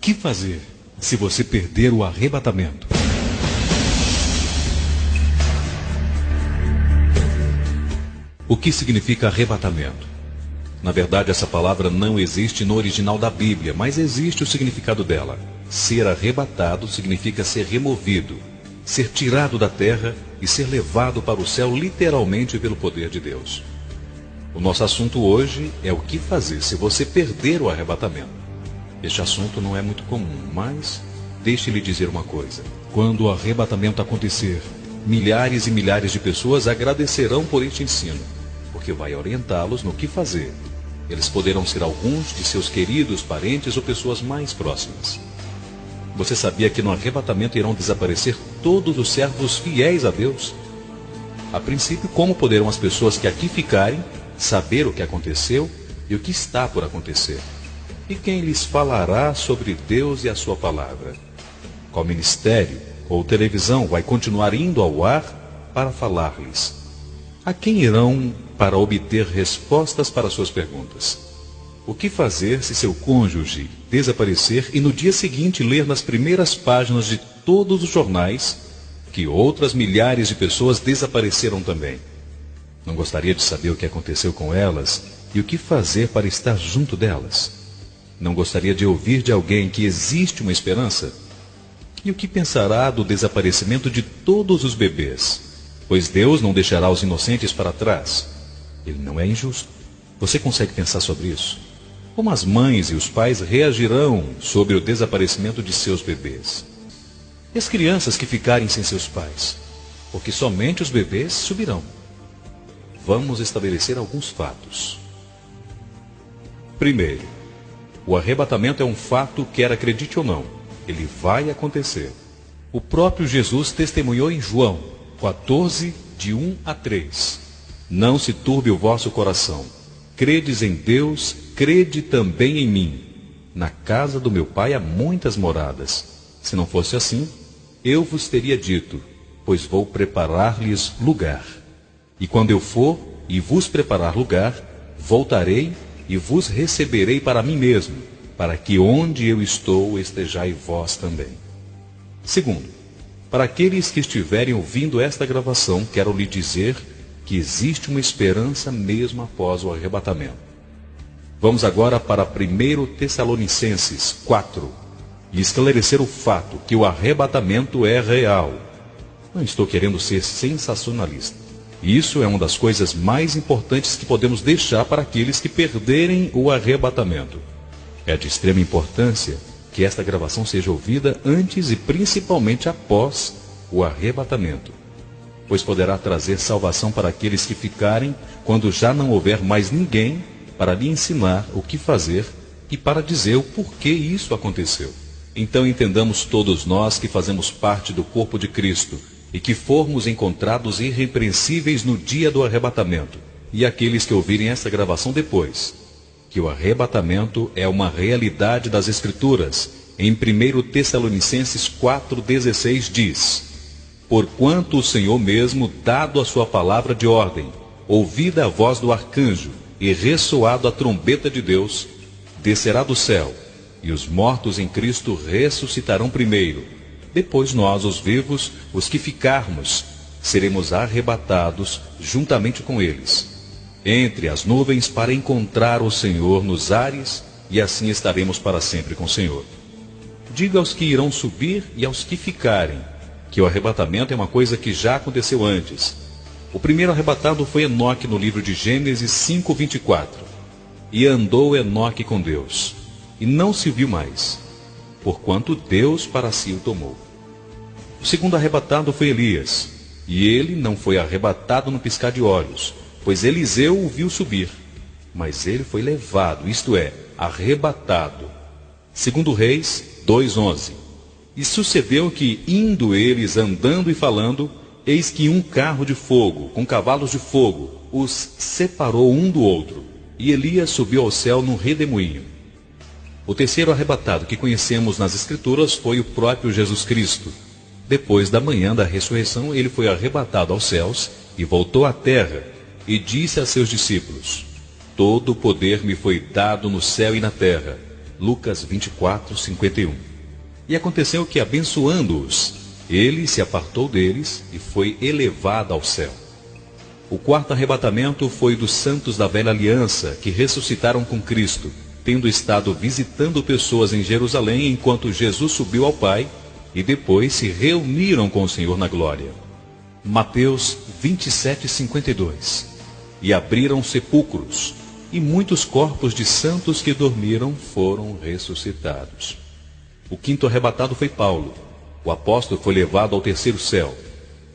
que fazer se você perder o arrebatamento? O que significa arrebatamento? Na verdade, essa palavra não existe no original da Bíblia, mas existe o significado dela. Ser arrebatado significa ser removido, ser tirado da terra e ser levado para o céu literalmente pelo poder de Deus. O nosso assunto hoje é o que fazer se você perder o arrebatamento. Este assunto não é muito comum, mas deixe-lhe dizer uma coisa. Quando o arrebatamento acontecer, milhares e milhares de pessoas agradecerão por este ensino, porque vai orientá-los no que fazer. Eles poderão ser alguns de seus queridos parentes ou pessoas mais próximas. Você sabia que no arrebatamento irão desaparecer todos os servos fiéis a Deus? A princípio, como poderão as pessoas que aqui ficarem saber o que aconteceu e o que está por acontecer? E quem lhes falará sobre Deus e a sua palavra? Qual ministério ou televisão vai continuar indo ao ar para falar-lhes? A quem irão para obter respostas para suas perguntas? O que fazer se seu cônjuge desaparecer e no dia seguinte ler nas primeiras páginas de todos os jornais que outras milhares de pessoas desapareceram também? Não gostaria de saber o que aconteceu com elas e o que fazer para estar junto delas? Não gostaria de ouvir de alguém que existe uma esperança? E o que pensará do desaparecimento de todos os bebês? Pois Deus não deixará os inocentes para trás. Ele não é injusto. Você consegue pensar sobre isso? Como as mães e os pais reagirão sobre o desaparecimento de seus bebês? E as crianças que ficarem sem seus pais? Porque somente os bebês subirão. Vamos estabelecer alguns fatos. Primeiro, o arrebatamento é um fato, quer acredite ou não. Ele vai acontecer. O próprio Jesus testemunhou em João 14, de 1 a 3. Não se turbe o vosso coração. Credes em Deus, crede também em mim. Na casa do meu Pai há muitas moradas. Se não fosse assim, eu vos teria dito, pois vou preparar-lhes lugar. E quando eu for e vos preparar lugar, voltarei e vos receberei para mim mesmo, para que onde eu estou estejai vós também. Segundo, para aqueles que estiverem ouvindo esta gravação, quero lhe dizer que existe uma esperança mesmo após o arrebatamento. Vamos agora para 1 Tessalonicenses 4 e esclarecer o fato que o arrebatamento é real. Não estou querendo ser sensacionalista. Isso é uma das coisas mais importantes que podemos deixar para aqueles que perderem o arrebatamento. É de extrema importância que esta gravação seja ouvida antes e principalmente após o arrebatamento, pois poderá trazer salvação para aqueles que ficarem quando já não houver mais ninguém para lhe ensinar o que fazer e para dizer o porquê isso aconteceu. Então entendamos todos nós que fazemos parte do corpo de Cristo e que formos encontrados irrepreensíveis no dia do arrebatamento, e aqueles que ouvirem esta gravação depois, que o arrebatamento é uma realidade das Escrituras. Em 1 Tessalonicenses 4,16 diz: porquanto o Senhor mesmo, dado a sua palavra de ordem, ouvida a voz do arcanjo e ressoado a trombeta de Deus, descerá do céu, e os mortos em Cristo ressuscitarão primeiro. Depois nós, os vivos, os que ficarmos, seremos arrebatados juntamente com eles, entre as nuvens, para encontrar o Senhor nos ares, e assim estaremos para sempre com o Senhor. Diga aos que irão subir e aos que ficarem, que o arrebatamento é uma coisa que já aconteceu antes. O primeiro arrebatado foi Enoque no livro de Gênesis 5:24. E andou Enoque com Deus, e não se viu mais, porquanto Deus para si o tomou. O segundo arrebatado foi Elias, e ele não foi arrebatado no piscar de olhos, pois Eliseu o viu subir, mas ele foi levado, isto é, arrebatado. Segundo Reis 2:11. E sucedeu que, indo eles andando e falando, eis que um carro de fogo, com cavalos de fogo, os separou um do outro, e Elias subiu ao céu num redemoinho. O terceiro arrebatado que conhecemos nas Escrituras foi o próprio Jesus Cristo. Depois da manhã da ressurreição, ele foi arrebatado aos céus e voltou à terra, e disse a seus discípulos: todo o poder me foi dado no céu e na terra. Lucas 24:51. E aconteceu que, abençoando-os, ele se apartou deles e foi elevado ao céu. O quarto arrebatamento foi dos santos da velha aliança, que ressuscitaram com Cristo, tendo estado visitando pessoas em Jerusalém enquanto Jesus subiu ao Pai, e depois se reuniram com o Senhor na glória. Mateus 27:52. E abriram sepulcros, e muitos corpos de santos que dormiram foram ressuscitados. O quinto arrebatado foi Paulo. O apóstolo foi levado ao terceiro céu.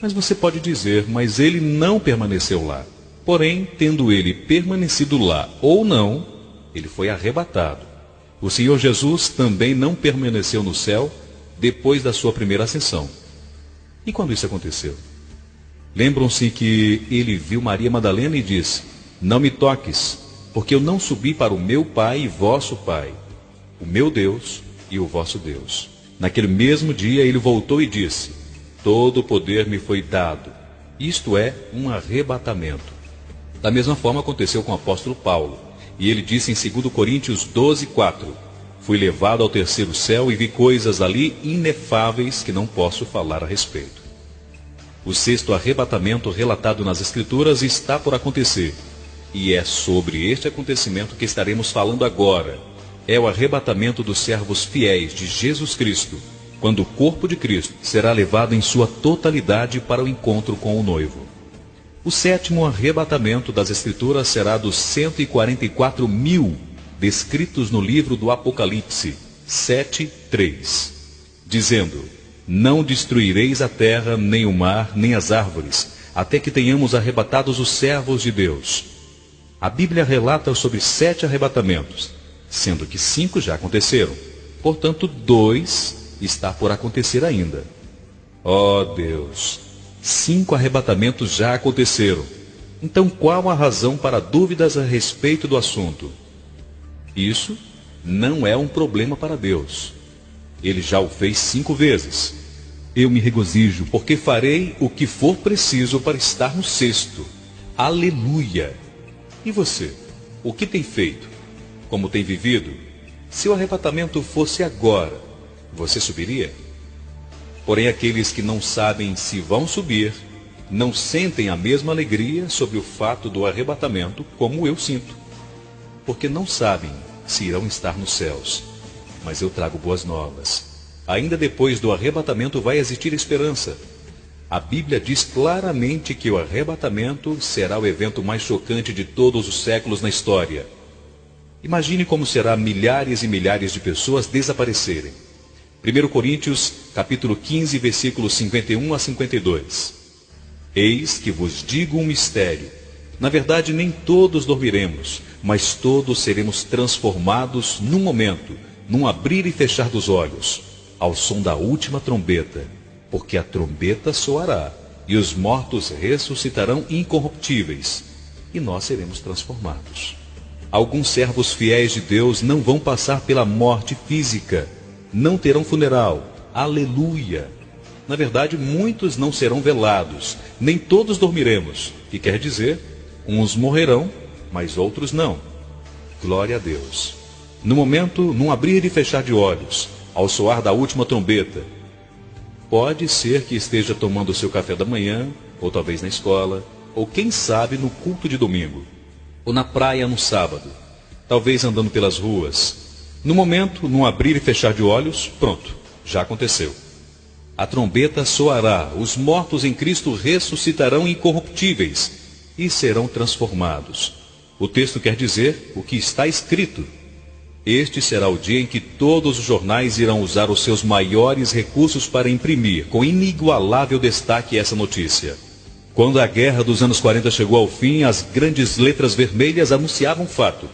Mas você pode dizer, mas ele não permaneceu lá. Porém, tendo ele permanecido lá ou não, ele foi arrebatado. O Senhor Jesus também não permaneceu no céu depois da sua primeira ascensão. E quando isso aconteceu? Lembram-se que ele viu Maria Madalena e disse: não me toques, porque eu não subi para o meu Pai e vosso Pai, o meu Deus e o vosso Deus. Naquele mesmo dia ele voltou e disse: todo o poder me foi dado. Isto é um arrebatamento. Da mesma forma aconteceu com o apóstolo Paulo. E ele disse em 2 Coríntios 12:4: fui levado ao terceiro céu e vi coisas ali inefáveis que não posso falar a respeito. O sexto arrebatamento relatado nas Escrituras está por acontecer. E é sobre este acontecimento que estaremos falando agora. É o arrebatamento dos servos fiéis de Jesus Cristo, quando o corpo de Cristo será levado em sua totalidade para o encontro com o noivo. O sétimo arrebatamento das Escrituras será dos 144.000 descritos no livro do Apocalipse 7:3, dizendo: não destruireis a terra, nem o mar, nem as árvores, até que tenhamos arrebatados os servos de Deus. A Bíblia relata sobre 7 arrebatamentos, sendo que 5 já aconteceram. Portanto, 2 está por acontecer ainda. Ó Deus, 5 arrebatamentos já aconteceram. Então qual a razão para dúvidas a respeito do assunto? Isso não é um problema para Deus. Ele já o fez 5 vezes. Eu me regozijo, porque farei o que for preciso para estar no sexto. Aleluia! E você? O que tem feito? Como tem vivido? Se o arrebatamento fosse agora, você subiria? Porém, aqueles que não sabem se vão subir, não sentem a mesma alegria sobre o fato do arrebatamento como eu sinto, porque não sabem se irão estar nos céus. Mas eu trago boas novas. Ainda depois do arrebatamento vai existir esperança. A Bíblia diz claramente que o arrebatamento será o evento mais chocante de todos os séculos na história. Imagine como será milhares e milhares de pessoas desaparecerem. 1 Coríntios, capítulo 15, versículos 51 a 52. Eis que vos digo um mistério. Na verdade, nem todos dormiremos, mas todos seremos transformados num momento, num abrir e fechar dos olhos, ao som da última trombeta. Porque a trombeta soará, e os mortos ressuscitarão incorruptíveis, e nós seremos transformados. Alguns servos fiéis de Deus não vão passar pela morte física, não terão funeral. Aleluia! Na verdade, muitos não serão velados, nem todos dormiremos, que quer dizer, uns morrerão, mas outros não. Glória a Deus! No momento, num abrir e fechar de olhos, ao soar da última trombeta, pode ser que esteja tomando o seu café da manhã, ou talvez na escola, ou quem sabe no culto de domingo, ou na praia no sábado, talvez andando pelas ruas. No momento, num abrir e fechar de olhos, pronto, já aconteceu. A trombeta soará, os mortos em Cristo ressuscitarão incorruptíveis e serão transformados. O texto quer dizer o que está escrito. Este será o dia em que todos os jornais irão usar os seus maiores recursos para imprimir com inigualável destaque essa notícia. Quando a guerra dos anos 40 chegou ao fim, as grandes letras vermelhas anunciavam o fato.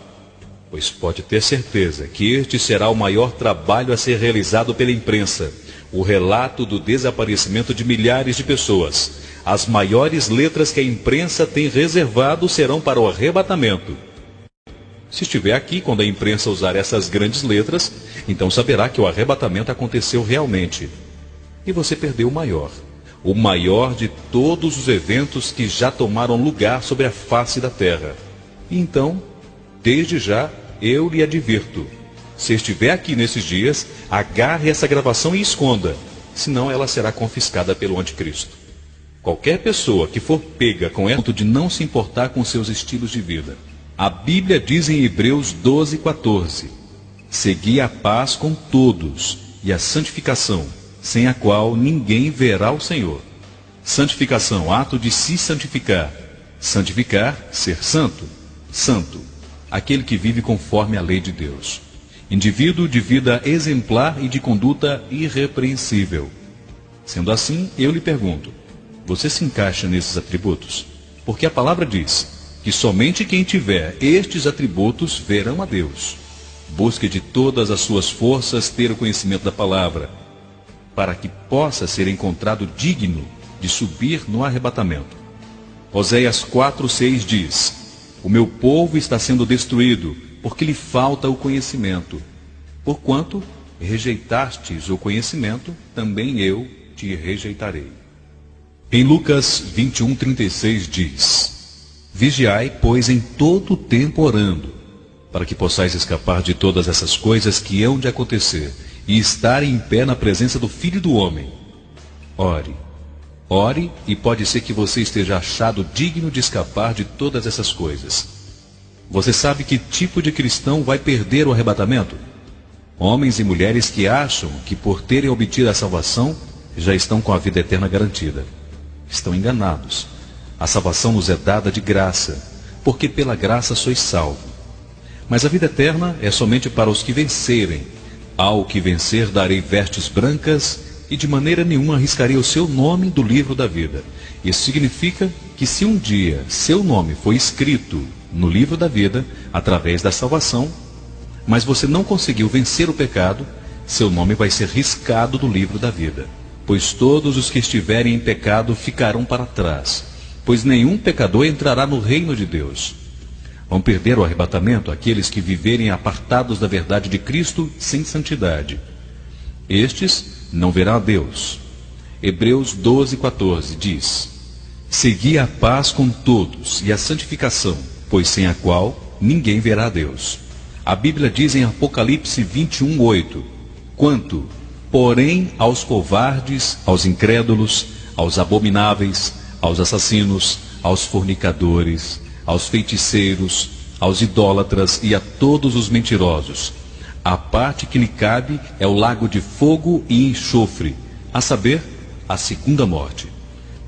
Pois pode ter certeza que este será o maior trabalho a ser realizado pela imprensa. O relato do desaparecimento de milhares de pessoas. As maiores letras que a imprensa tem reservado serão para o arrebatamento. Se estiver aqui quando a imprensa usar essas grandes letras, então saberá que o arrebatamento aconteceu realmente. E você perdeu o maior de todos os eventos que já tomaram lugar sobre a face da terra. E então, desde já, eu lhe advirto, Se estiver aqui nesses dias, agarre essa gravação e esconda, senão ela será confiscada pelo anticristo. Qualquer pessoa que for pega com esse ponto de não se importar com seus estilos de vida. A Bíblia diz em Hebreus 12:14, segui a paz com todos e a santificação, sem a qual ninguém verá o Senhor. Santificação, ato de se santificar. Santificar, ser santo. Santo, aquele que vive conforme a lei de Deus. Indivíduo de vida exemplar e de conduta irrepreensível. Sendo assim, eu lhe pergunto, você se encaixa nesses atributos? Porque a palavra diz que somente quem tiver estes atributos verão a Deus. Busque de todas as suas forças ter o conhecimento da palavra, para que possa ser encontrado digno de subir no arrebatamento. Oséias 4:6 diz, o meu povo está sendo destruído, porque lhe falta o conhecimento. Porquanto rejeitastes o conhecimento, também eu te rejeitarei. Em Lucas 21:36 diz, vigiai, pois, em todo o tempo orando, para que possais escapar de todas essas coisas que hão de acontecer, e estar em pé na presença do Filho do Homem. Ore, ore, e pode ser que você esteja achado digno de escapar de todas essas coisas. Você sabe que tipo de cristão vai perder o arrebatamento? Homens e mulheres que acham que por terem obtido a salvação, já estão com a vida eterna garantida. Estão enganados. A salvação nos é dada de graça, porque pela graça sois salvos. Mas a vida eterna é somente para os que vencerem. Ao que vencer darei vestes brancas, e de maneira nenhuma arriscarei o seu nome do livro da vida. Isso significa que se um dia seu nome foi escrito no livro da vida, através da salvação, mas você não conseguiu vencer o pecado, seu nome vai ser riscado do livro da vida. Pois todos os que estiverem em pecado ficarão para trás, pois nenhum pecador entrará no reino de Deus. Vão perder o arrebatamento aqueles que viverem apartados da verdade de Cristo sem santidade. Estes não verão a Deus. Hebreus 12:14 diz, segui a paz com todos e a santificação, pois sem a qual ninguém verá a Deus. A Bíblia diz em Apocalipse 21:8, quanto, porém, aos covardes, aos incrédulos, aos abomináveis, aos assassinos, aos fornicadores, aos feiticeiros, aos idólatras e a todos os mentirosos, a parte que lhe cabe é o lago de fogo e enxofre, a saber, a segunda morte.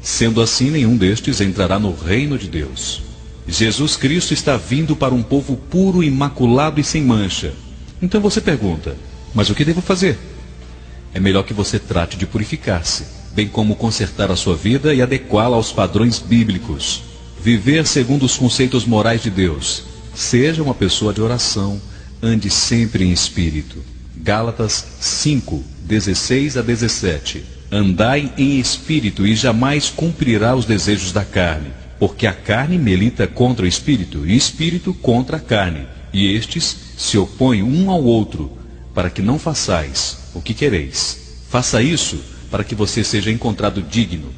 Sendo assim, nenhum destes entrará no reino de Deus. Jesus Cristo está vindo para um povo puro, imaculado e sem mancha. Então você pergunta, mas o que devo fazer? É melhor que você trate de purificar-se, bem como consertar a sua vida e adequá-la aos padrões bíblicos. Viver segundo os conceitos morais de Deus. Seja uma pessoa de oração, ande sempre em espírito. Gálatas 5:16-17. Andai em espírito e jamais cumprirá os desejos da carne, porque a carne milita contra o espírito e o espírito contra a carne, e estes se opõem um ao outro, para que não façais o que quereis. Faça isso para que você seja encontrado digno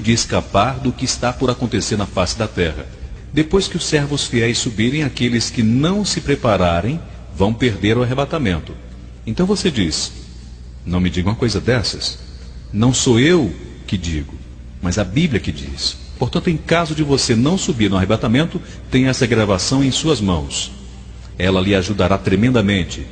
de escapar do que está por acontecer na face da terra. Depois que os servos fiéis subirem, aqueles que não se prepararem vão perder o arrebatamento. Então você diz, não me diga uma coisa dessas. Não sou eu que digo, mas a Bíblia que diz. Portanto, em caso de você não subir no arrebatamento, tenha essa gravação em suas mãos. Ela lhe ajudará tremendamente.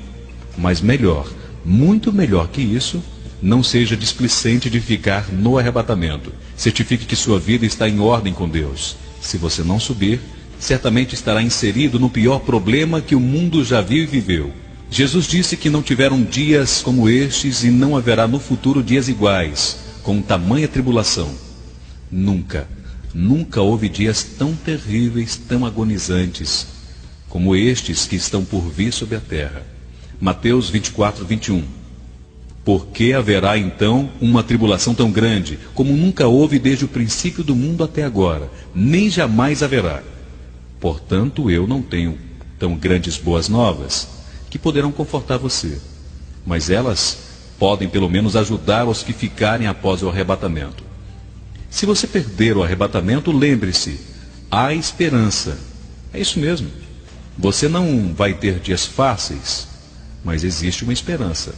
Mas melhor, muito melhor que isso, não seja displicente de ficar no arrebatamento. Certifique que sua vida está em ordem com Deus. Se você não subir, certamente estará inserido no pior problema que o mundo já viu e viveu. Jesus disse que não tiveram dias como estes e não haverá no futuro dias iguais, com tamanha tribulação. Nunca houve dias tão terríveis, tão agonizantes, como estes que estão por vir sobre a terra. Mateus 24:21. Porque haverá então uma tribulação tão grande, como nunca houve desde o princípio do mundo até agora, nem jamais haverá. Portanto, eu não tenho tão grandes boas novas, que poderão confortar você, mas elas podem pelo menos ajudar os que ficarem após o arrebatamento. Se você perder o arrebatamento, lembre-se, há esperança. É isso mesmo. Você não vai ter dias fáceis, mas existe uma esperança.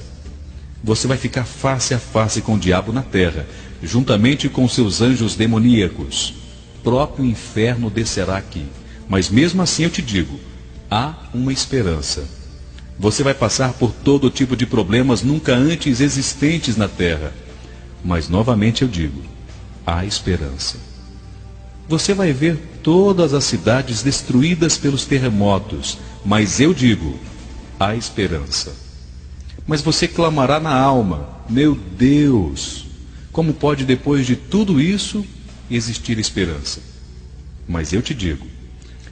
Você vai ficar face a face com o diabo na terra, juntamente com seus anjos demoníacos. O próprio inferno descerá aqui. Mas mesmo assim eu te digo, há uma esperança. Você vai passar por todo tipo de problemas nunca antes existentes na terra. Mas novamente eu digo, há esperança. Você vai ver todas as cidades destruídas pelos terremotos, mas eu digo, há esperança. Mas você clamará na alma, meu Deus, como pode depois de tudo isso existir esperança? Mas eu te digo,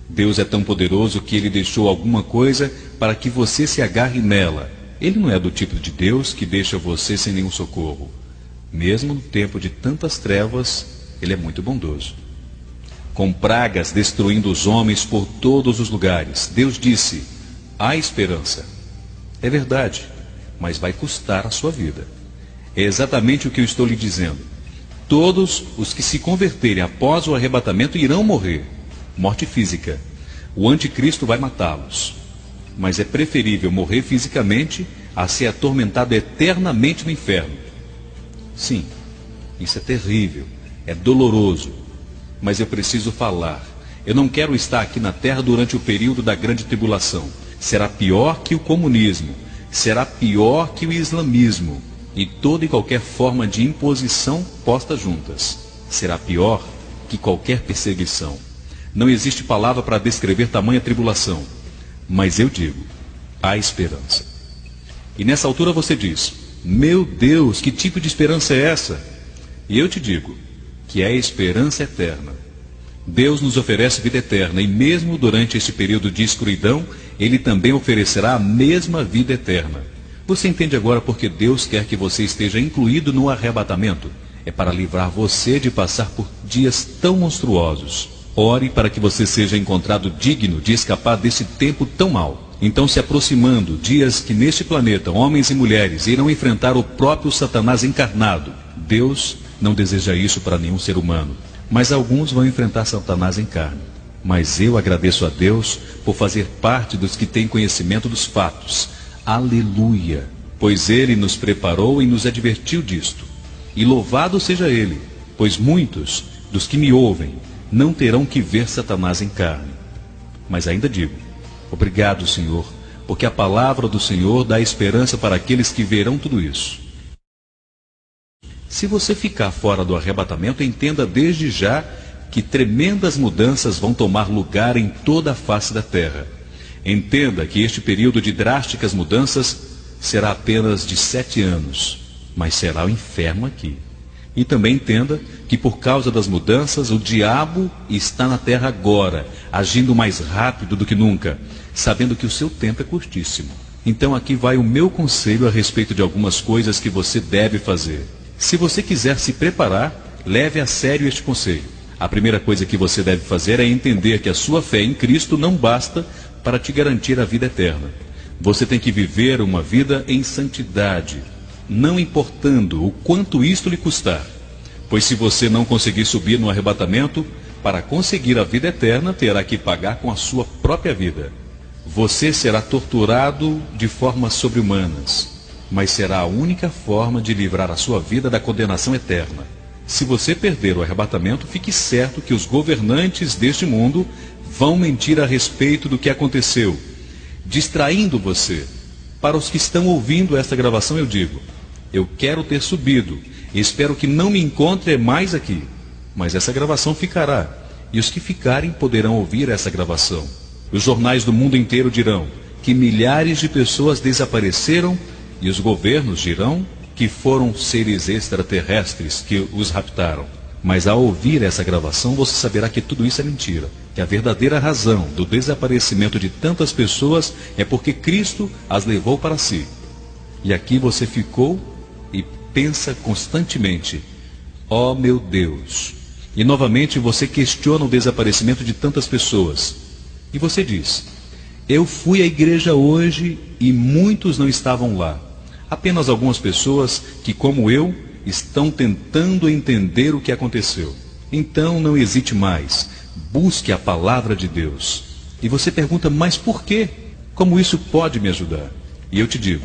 Deus é tão poderoso que Ele deixou alguma coisa para que você se agarre nela. Ele não é do tipo de Deus que deixa você sem nenhum socorro. Mesmo no tempo de tantas trevas, Ele é muito bondoso. Com pragas destruindo os homens por todos os lugares, Deus disse, há esperança. É verdade, mas vai custar a sua vida. É exatamente o que eu estou lhe dizendo. Todos os que se converterem após o arrebatamento irão morrer. Morte física. O anticristo vai matá-los. Mas é preferível morrer fisicamente a ser atormentado eternamente no inferno. Sim, isso é terrível, é doloroso. Mas eu preciso falar. Eu não quero estar aqui na terra durante o período da grande tribulação. Será pior que o comunismo. Será pior que o islamismo. E toda e qualquer forma de imposição posta juntas. Será pior que qualquer perseguição. Não existe palavra para descrever tamanha tribulação. Mas eu digo, há esperança. E nessa altura você diz, meu Deus, que tipo de esperança é essa? E eu te digo, que é a esperança eterna. Deus nos oferece vida eterna, e mesmo durante este período de escuridão, Ele também oferecerá a mesma vida eterna. Você entende agora porque Deus quer que você esteja incluído no arrebatamento? É para livrar você de passar por dias tão monstruosos. Ore para que você seja encontrado digno de escapar desse tempo tão mau. Então, se aproximando dias que neste planeta homens e mulheres irão enfrentar o próprio Satanás encarnado. Deus não deseja isso para nenhum ser humano. Mas alguns vão enfrentar Satanás em carne. Mas eu agradeço a Deus por fazer parte dos que têm conhecimento dos fatos. Aleluia! Pois Ele nos preparou e nos advertiu disto. E louvado seja Ele, pois muitos dos que me ouvem não terão que ver Satanás em carne. Mas ainda digo, obrigado, Senhor, porque a palavra do Senhor dá esperança para aqueles que verão tudo isso. Se você ficar fora do arrebatamento, entenda desde já que tremendas mudanças vão tomar lugar em toda a face da terra. Entenda que este período de drásticas mudanças será apenas de 7 anos, mas será o inferno aqui. E também entenda que por causa das mudanças, o diabo está na terra agora, agindo mais rápido do que nunca, sabendo que o seu tempo é curtíssimo. Então aqui vai o meu conselho a respeito de algumas coisas que você deve fazer. Se você quiser se preparar, leve a sério este conselho. A primeira coisa que você deve fazer é entender que a sua fé em Cristo não basta para te garantir a vida eterna. Você tem que viver uma vida em santidade, não importando o quanto isto lhe custar. Pois se você não conseguir subir no arrebatamento, para conseguir a vida eterna, terá que pagar com a sua própria vida. Você será torturado de formas sobre-humanas, mas será a única forma de livrar a sua vida da condenação eterna. Se você perder o arrebatamento, fique certo que os governantes deste mundo vão mentir a respeito do que aconteceu, distraindo você. Para os que estão ouvindo esta gravação, eu digo, eu quero ter subido, e espero que não me encontre mais aqui. Mas essa gravação ficará, e os que ficarem poderão ouvir essa gravação. Os jornais do mundo inteiro dirão que milhares de pessoas desapareceram, e os governos dirão que foram seres extraterrestres que os raptaram. Mas ao ouvir essa gravação, você saberá que tudo isso é mentira. Que a verdadeira razão do desaparecimento de tantas pessoas é porque Cristo as levou para si. E aqui você ficou e pensa constantemente, ó meu Deus. E novamente você questiona o desaparecimento de tantas pessoas. E você diz, eu fui à igreja hoje e muitos não estavam lá. Apenas algumas pessoas que, como eu, estão tentando entender o que aconteceu. Então não hesite mais, busque a palavra de Deus. E você pergunta, mas por quê? Como isso pode me ajudar? E eu te digo,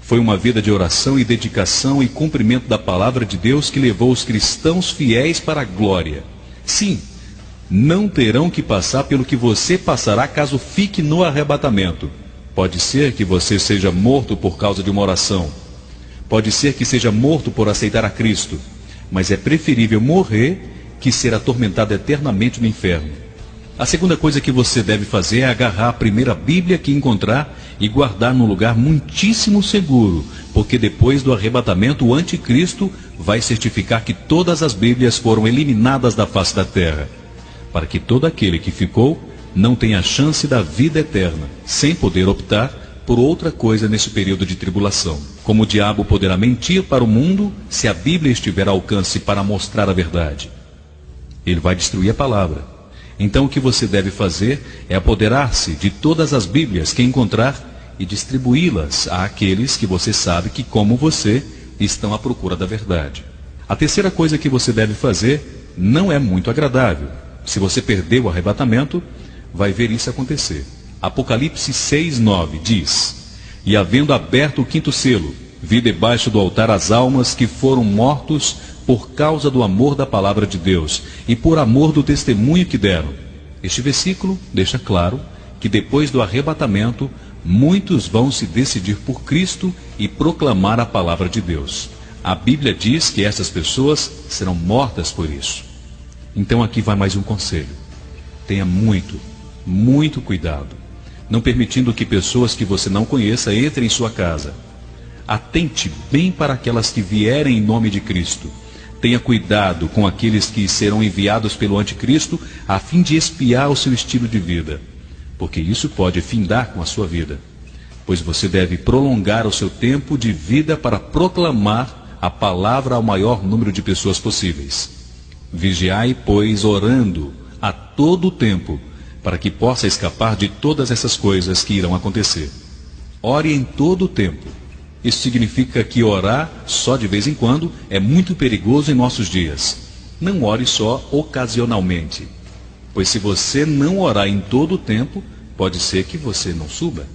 foi uma vida de oração e dedicação e cumprimento da palavra de Deus que levou os cristãos fiéis para a glória. Sim, não terão que passar pelo que você passará caso fique no arrebatamento. Pode ser que você seja morto por causa de uma oração. Pode ser que seja morto por aceitar a Cristo. Mas é preferível morrer que ser atormentado eternamente no inferno. A segunda coisa que você deve fazer é agarrar a primeira Bíblia que encontrar e guardar num lugar muitíssimo seguro, porque depois do arrebatamento o anticristo vai certificar que todas as Bíblias foram eliminadas da face da terra, para que todo aquele que ficou não tenha chance da vida eterna, sem poder optar por outra coisa nesse período de tribulação. Como o diabo poderá mentir para o mundo se a Bíblia estiver ao alcance para mostrar a verdade? Ele vai destruir a palavra. Então o que você deve fazer é apoderar-se de todas as Bíblias que encontrar e distribuí-las àqueles que você sabe que, como você, estão à procura da verdade. A terceira coisa que você deve fazer não é muito agradável. Se você perder o arrebatamento, vai ver isso acontecer. Apocalipse 6:9 diz: E havendo aberto o quinto selo, vi debaixo do altar as almas que foram mortos por causa do amor da palavra de Deus e por amor do testemunho que deram. Este versículo deixa claro que depois do arrebatamento, muitos vão se decidir por Cristo e proclamar a palavra de Deus. A Bíblia diz que essas pessoas serão mortas por isso. Então aqui vai mais um conselho. Tenha muito cuidado, não permitindo que pessoas que você não conheça entrem em sua casa. Atente bem para aquelas que vierem em nome de Cristo. Tenha cuidado com aqueles que serão enviados pelo anticristo a fim de espiar o seu estilo de vida, porque isso pode findar com a sua vida, pois você deve prolongar o seu tempo de vida para proclamar a palavra ao maior número de pessoas possíveis. Vigiai, pois, orando a todo o tempo, para que possa escapar de todas essas coisas que irão acontecer. Ore em todo o tempo. Isso significa que orar só de vez em quando é muito perigoso em nossos dias. Não ore só ocasionalmente, pois se você não orar em todo o tempo, pode ser que você não suba.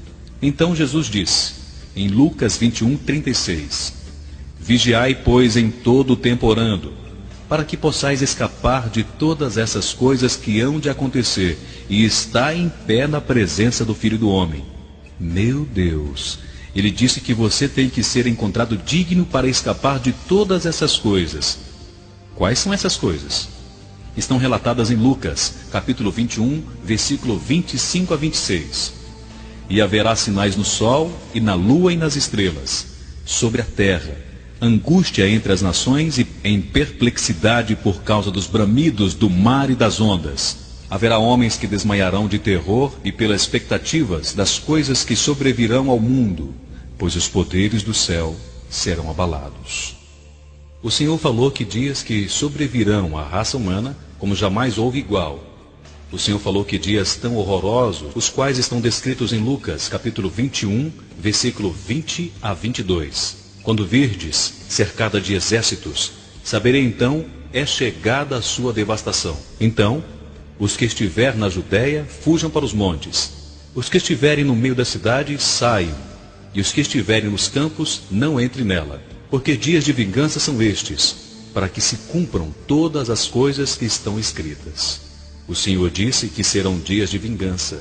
Então Jesus disse, em Lucas 21:36, Vigiai, pois, em todo o tempo orando, para que possais escapar de todas essas coisas que hão de acontecer e estar em pé na presença do Filho do Homem. Meu Deus! Ele disse que você tem que ser encontrado digno para escapar de todas essas coisas. Quais são essas coisas? Estão relatadas em Lucas, capítulo 21, versículo 25 a 26. E haverá sinais no sol, e na lua e nas estrelas, sobre a terra, angústia entre as nações e em perplexidade por causa dos bramidos do mar e das ondas. Haverá homens que desmaiarão de terror e pelas expectativas das coisas que sobrevirão ao mundo, pois os poderes do céu serão abalados. O Senhor falou que dias que sobrevirão à raça humana, como jamais houve igual. O Senhor falou que dias tão horrorosos, os quais estão descritos em Lucas, capítulo 21, versículo 20 a 22. Quando virdes, cercada de exércitos, saberei então, é chegada a sua devastação. Então, os que estiver na Judéia, fujam para os montes. Os que estiverem no meio da cidade, saiam. E os que estiverem nos campos, não entrem nela. Porque dias de vingança são estes, para que se cumpram todas as coisas que estão escritas. O Senhor disse que serão dias de vingança.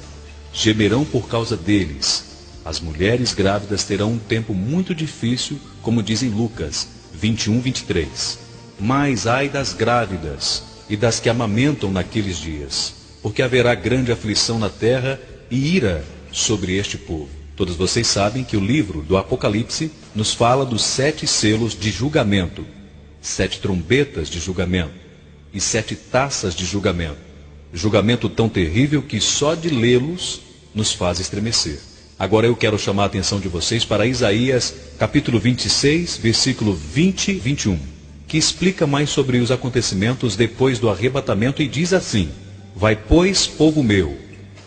Gemerão por causa deles. As mulheres grávidas terão um tempo muito difícil, como diz em Lucas 21:23. Mas ai das grávidas e das que amamentam naqueles dias, porque haverá grande aflição na terra e ira sobre este povo. Todos vocês sabem que o livro do Apocalipse nos fala dos 7 selos de julgamento, 7 trombetas de julgamento e 7 taças de julgamento. Julgamento tão terrível que só de lê-los nos faz estremecer. Agora eu quero chamar a atenção de vocês para Isaías capítulo 26, versículo 20 e 21. Que explica mais sobre os acontecimentos depois do arrebatamento e diz assim: Vai, pois, povo meu,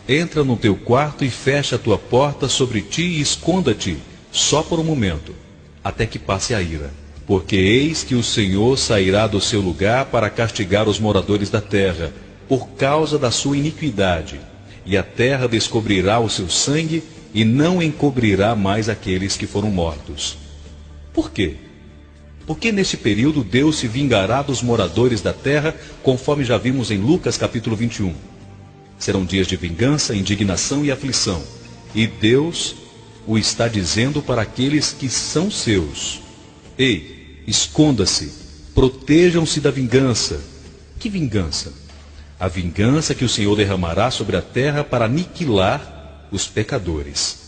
entra no teu quarto e fecha a tua porta sobre ti e esconda-te, só por um momento, até que passe a ira. Porque eis que o Senhor sairá do seu lugar para castigar os moradores da terra, por causa da sua iniquidade, e a terra descobrirá o seu sangue, e não encobrirá mais aqueles que foram mortos. Por quê? Porque neste período Deus se vingará dos moradores da terra, conforme já vimos em Lucas capítulo 21. Serão dias de vingança, indignação e aflição. E Deus o está dizendo para aqueles que são seus. Ei, esconda-se, protejam-se da vingança. Que vingança? A vingança que o Senhor derramará sobre a terra para aniquilar os pecadores.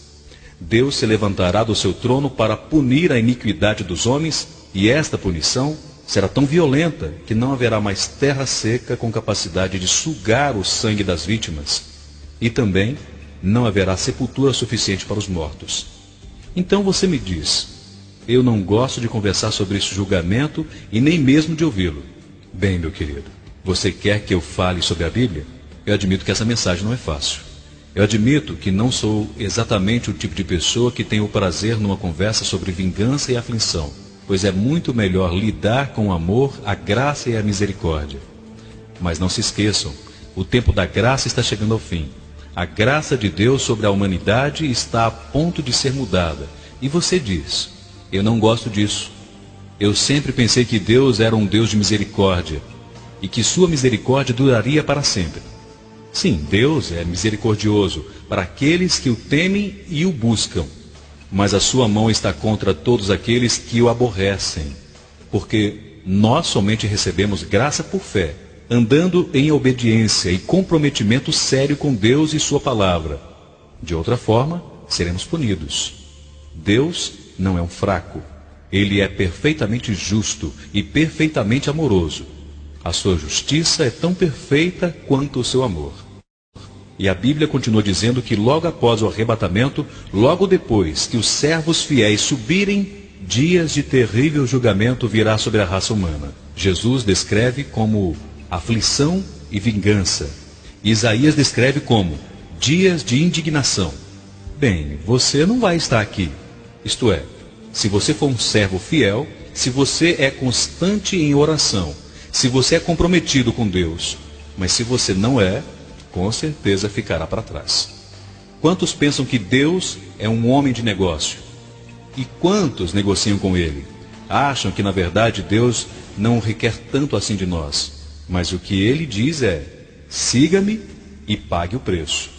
Deus se levantará do seu trono para punir a iniquidade dos homens, e esta punição será tão violenta que não haverá mais terra seca com capacidade de sugar o sangue das vítimas, e também não haverá sepultura suficiente para os mortos. Então você me diz: eu não gosto de conversar sobre esse julgamento e nem mesmo de ouvi-lo. Bem, meu querido, você quer que eu fale sobre a Bíblia? Eu admito que essa mensagem não é fácil. Eu admito que não sou exatamente o tipo de pessoa que tem o prazer numa conversa sobre vingança e aflição, pois é muito melhor lidar com o amor, a graça e a misericórdia. Mas não se esqueçam, o tempo da graça está chegando ao fim. A graça de Deus sobre a humanidade está a ponto de ser mudada. E você diz: eu não gosto disso. Eu sempre pensei que Deus era um Deus de misericórdia e que sua misericórdia duraria para sempre. Sim, Deus é misericordioso para aqueles que o temem e o buscam, mas a sua mão está contra todos aqueles que o aborrecem, porque nós somente recebemos graça por fé, andando em obediência e comprometimento sério com Deus e sua palavra. De outra forma, seremos punidos. Deus não é um fraco. Ele é perfeitamente justo e perfeitamente amoroso. A sua justiça é tão perfeita quanto o seu amor. E a Bíblia continua dizendo que logo após o arrebatamento, logo depois que os servos fiéis subirem, dias de terrível julgamento virá sobre a raça humana. Jesus descreve como aflição e vingança. Isaías descreve como dias de indignação. Bem, você não vai estar aqui. Isto é, se você for um servo fiel, se você é constante em oração, se você é comprometido com Deus, mas se você não é, com certeza ficará para trás. Quantos pensam que Deus é um homem de negócio? E quantos negociam com ele? Acham que na verdade Deus não requer tanto assim de nós, mas o que ele diz é: siga-me e pague o preço.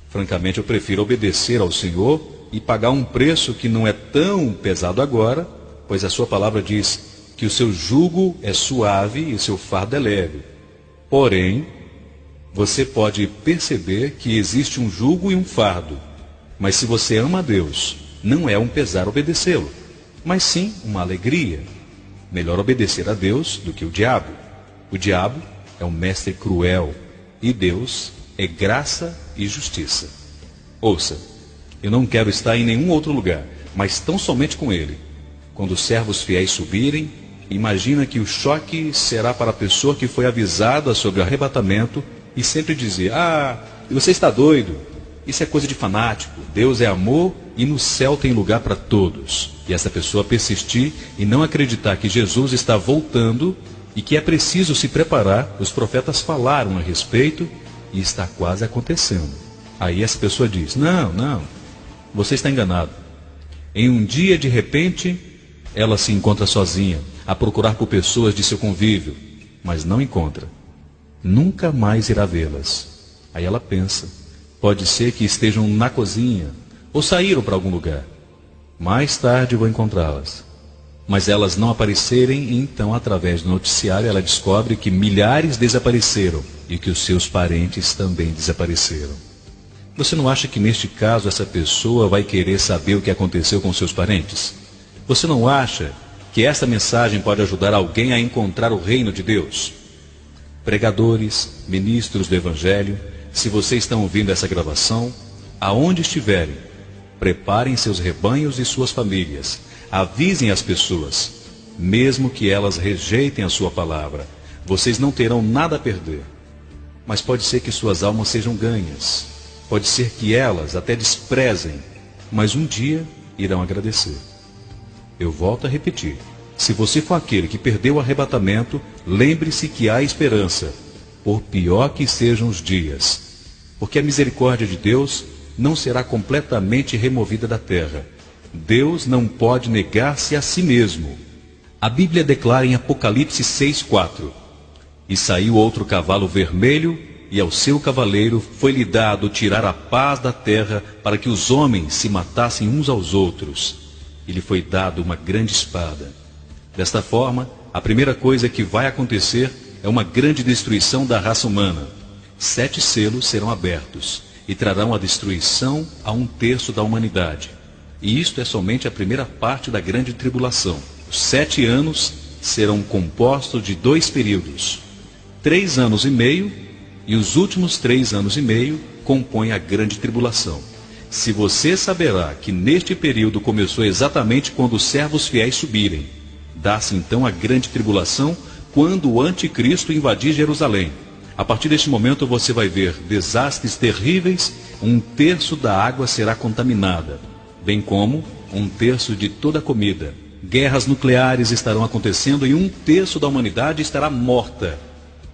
Francamente, eu prefiro obedecer ao Senhor e pagar um preço que não é tão pesado agora, pois a sua palavra diz que o seu jugo é suave e o seu fardo é leve. Porém, você pode perceber que existe um jugo e um fardo, mas se você ama a Deus, não é um pesar obedecê-lo, mas sim uma alegria. Melhor obedecer a Deus do que o diabo. O diabo é um mestre cruel e Deus é graça e justiça. Ouça, eu não quero estar em nenhum outro lugar, mas tão somente com Ele. Quando os servos fiéis subirem, imagina que o choque será para a pessoa que foi avisada sobre o arrebatamento e sempre dizer: você está doido, isso é coisa de fanático, Deus é amor e no céu tem lugar para todos. E essa pessoa persistir e não acreditar que Jesus está voltando e que é preciso se preparar. Os profetas falaram a respeito e está quase acontecendo. Aí essa pessoa diz: não, você está enganado. Em um dia, de repente, ela se encontra sozinha, a procurar por pessoas de seu convívio, mas não encontra. Nunca mais irá vê-las. Aí ela pensa: pode ser que estejam na cozinha ou saíram para algum lugar. Mais tarde vou encontrá-las. Mas elas não aparecerem, e então, através do noticiário, ela descobre que milhares desapareceram e que os seus parentes também desapareceram. Você não acha que neste caso essa pessoa vai querer saber o que aconteceu com seus parentes? Você não acha que essa mensagem pode ajudar alguém a encontrar o reino de Deus? Pregadores, ministros do Evangelho, se vocês estão ouvindo essa gravação, aonde estiverem, preparem seus rebanhos e suas famílias, avisem as pessoas, mesmo que elas rejeitem a sua palavra, vocês não terão nada a perder. Mas pode ser que suas almas sejam ganhas, pode ser que elas até desprezem, mas um dia irão agradecer. Eu volto a repetir: se você for aquele que perdeu o arrebatamento, lembre-se que há esperança, por pior que sejam os dias, porque a misericórdia de Deus não será completamente removida da terra. Deus não pode negar-se a si mesmo. A Bíblia declara em Apocalipse 6:4: E saiu outro cavalo vermelho, e ao seu cavaleiro foi-lhe dado tirar a paz da terra, para que os homens se matassem uns aos outros. E lhe foi dado uma grande espada. Desta forma, a primeira coisa que vai acontecer é uma grande destruição da raça humana. 7 selos serão abertos e trarão a destruição a 1/3 da humanidade. E isto é somente a primeira parte da grande tribulação. Os 7 anos serão compostos de 2 períodos, 3 anos e meio, e os últimos 3 anos e meio compõem a grande tribulação. Se você saberá que neste período começou exatamente quando os servos fiéis subirem, dá-se então a grande tribulação quando o anticristo invadir Jerusalém. A partir deste momento você vai ver desastres terríveis, 1/3 da água será contaminada, bem como 1/3 de toda a comida. Guerras nucleares estarão acontecendo e 1/3 da humanidade estará morta.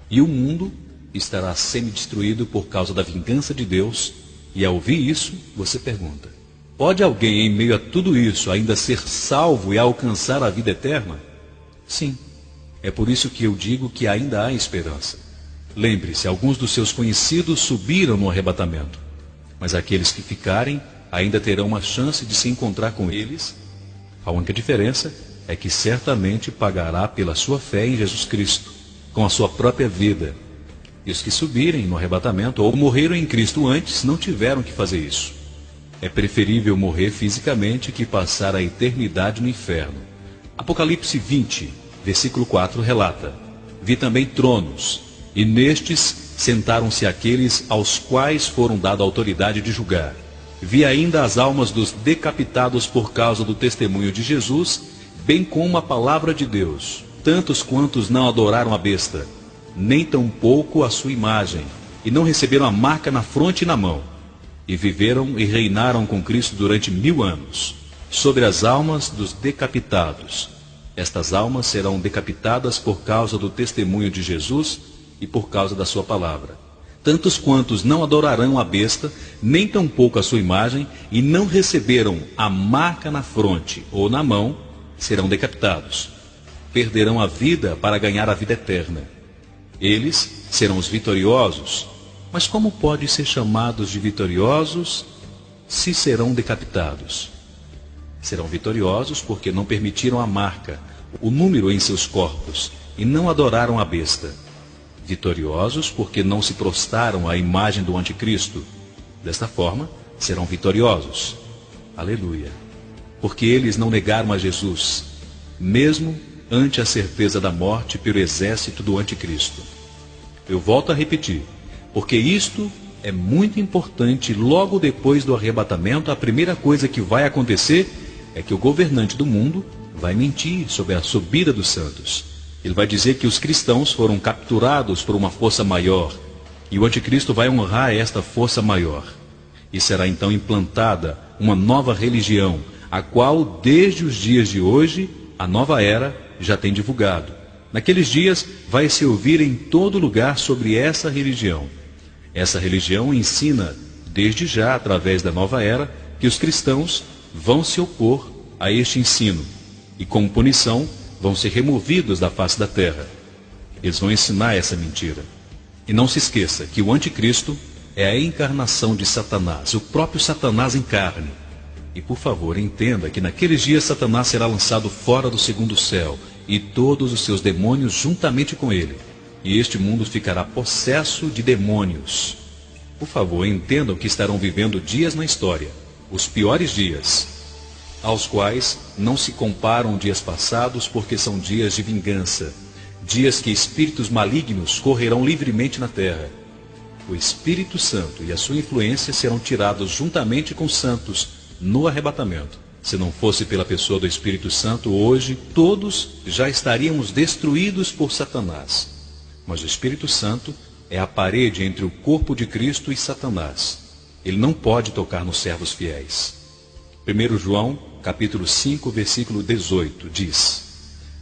E o mundo estará semi-destruído por causa da vingança de Deus. E ao ouvir isso, você pergunta: pode alguém em meio a tudo isso ainda ser salvo e alcançar a vida eterna? Sim, é por isso que eu digo que ainda há esperança. Lembre-se, alguns dos seus conhecidos subiram no arrebatamento, mas aqueles que ficarem ainda terão uma chance de se encontrar com eles. A única diferença é que certamente pagará pela sua fé em Jesus Cristo, com a sua própria vida. E os que subirem no arrebatamento ou morreram em Cristo antes não tiveram que fazer isso. É preferível morrer fisicamente que passar a eternidade no inferno. Apocalipse 20, versículo 4 relata: Vi também tronos, e nestes sentaram-se aqueles aos quais foram dada a autoridade de julgar. Vi ainda as almas dos decapitados por causa do testemunho de Jesus, bem como a palavra de Deus, tantos quantos não adoraram a besta, nem tampouco a sua imagem, e não receberam a marca na fronte e na mão, e viveram e reinaram com Cristo durante 1000 anos, sobre as almas dos decapitados. Estas almas serão decapitadas por causa do testemunho de Jesus e por causa da sua palavra. Tantos quantos não adorarão a besta, nem tampouco a sua imagem, e não receberam a marca na fronte ou na mão, serão decapitados. Perderão a vida para ganhar a vida eterna. Eles serão os vitoriosos. Mas como pode ser chamados de vitoriosos se serão decapitados? Serão vitoriosos porque não permitiram a marca, o número em seus corpos, e não adoraram a besta. Vitoriosos porque não se prostraram à imagem do anticristo. Desta forma, serão vitoriosos. Aleluia. Porque eles não negaram a Jesus, mesmo ante a certeza da morte pelo exército do anticristo. Eu volto a repetir, porque isto é muito importante. Logo depois do arrebatamento, a primeira coisa que vai acontecer é que o governante do mundo vai mentir sobre a subida dos santos. Ele vai dizer que os cristãos foram capturados por uma força maior, e o anticristo vai honrar esta força maior. E será então implantada uma nova religião, a qual desde os dias de hoje a nova era já tem divulgado. Naqueles dias vai se ouvir em todo lugar sobre essa religião. Essa religião ensina desde já, através da nova era, que os cristãos vão se opor a este ensino, e como punição vão ser removidos da face da terra. Eles vão ensinar essa mentira. E não se esqueça que o anticristo é a encarnação de Satanás, o próprio Satanás em carne. E por favor, entenda que naqueles dias Satanás será lançado fora do segundo céu, e todos os seus demônios juntamente com ele. E este mundo ficará possesso de demônios. Por favor, entendam que estarão vivendo dias na história, os piores dias, aos quais não se comparam dias passados, porque são dias de vingança, dias que espíritos malignos correrão livremente na terra. O Espírito Santo e a sua influência serão tirados juntamente com os santos no arrebatamento. Se não fosse pela pessoa do Espírito Santo, hoje todos já estaríamos destruídos por Satanás. Mas o Espírito Santo é a parede entre o corpo de Cristo e Satanás. Ele não pode tocar nos servos fiéis. 1 João, capítulo 5, versículo 18, diz: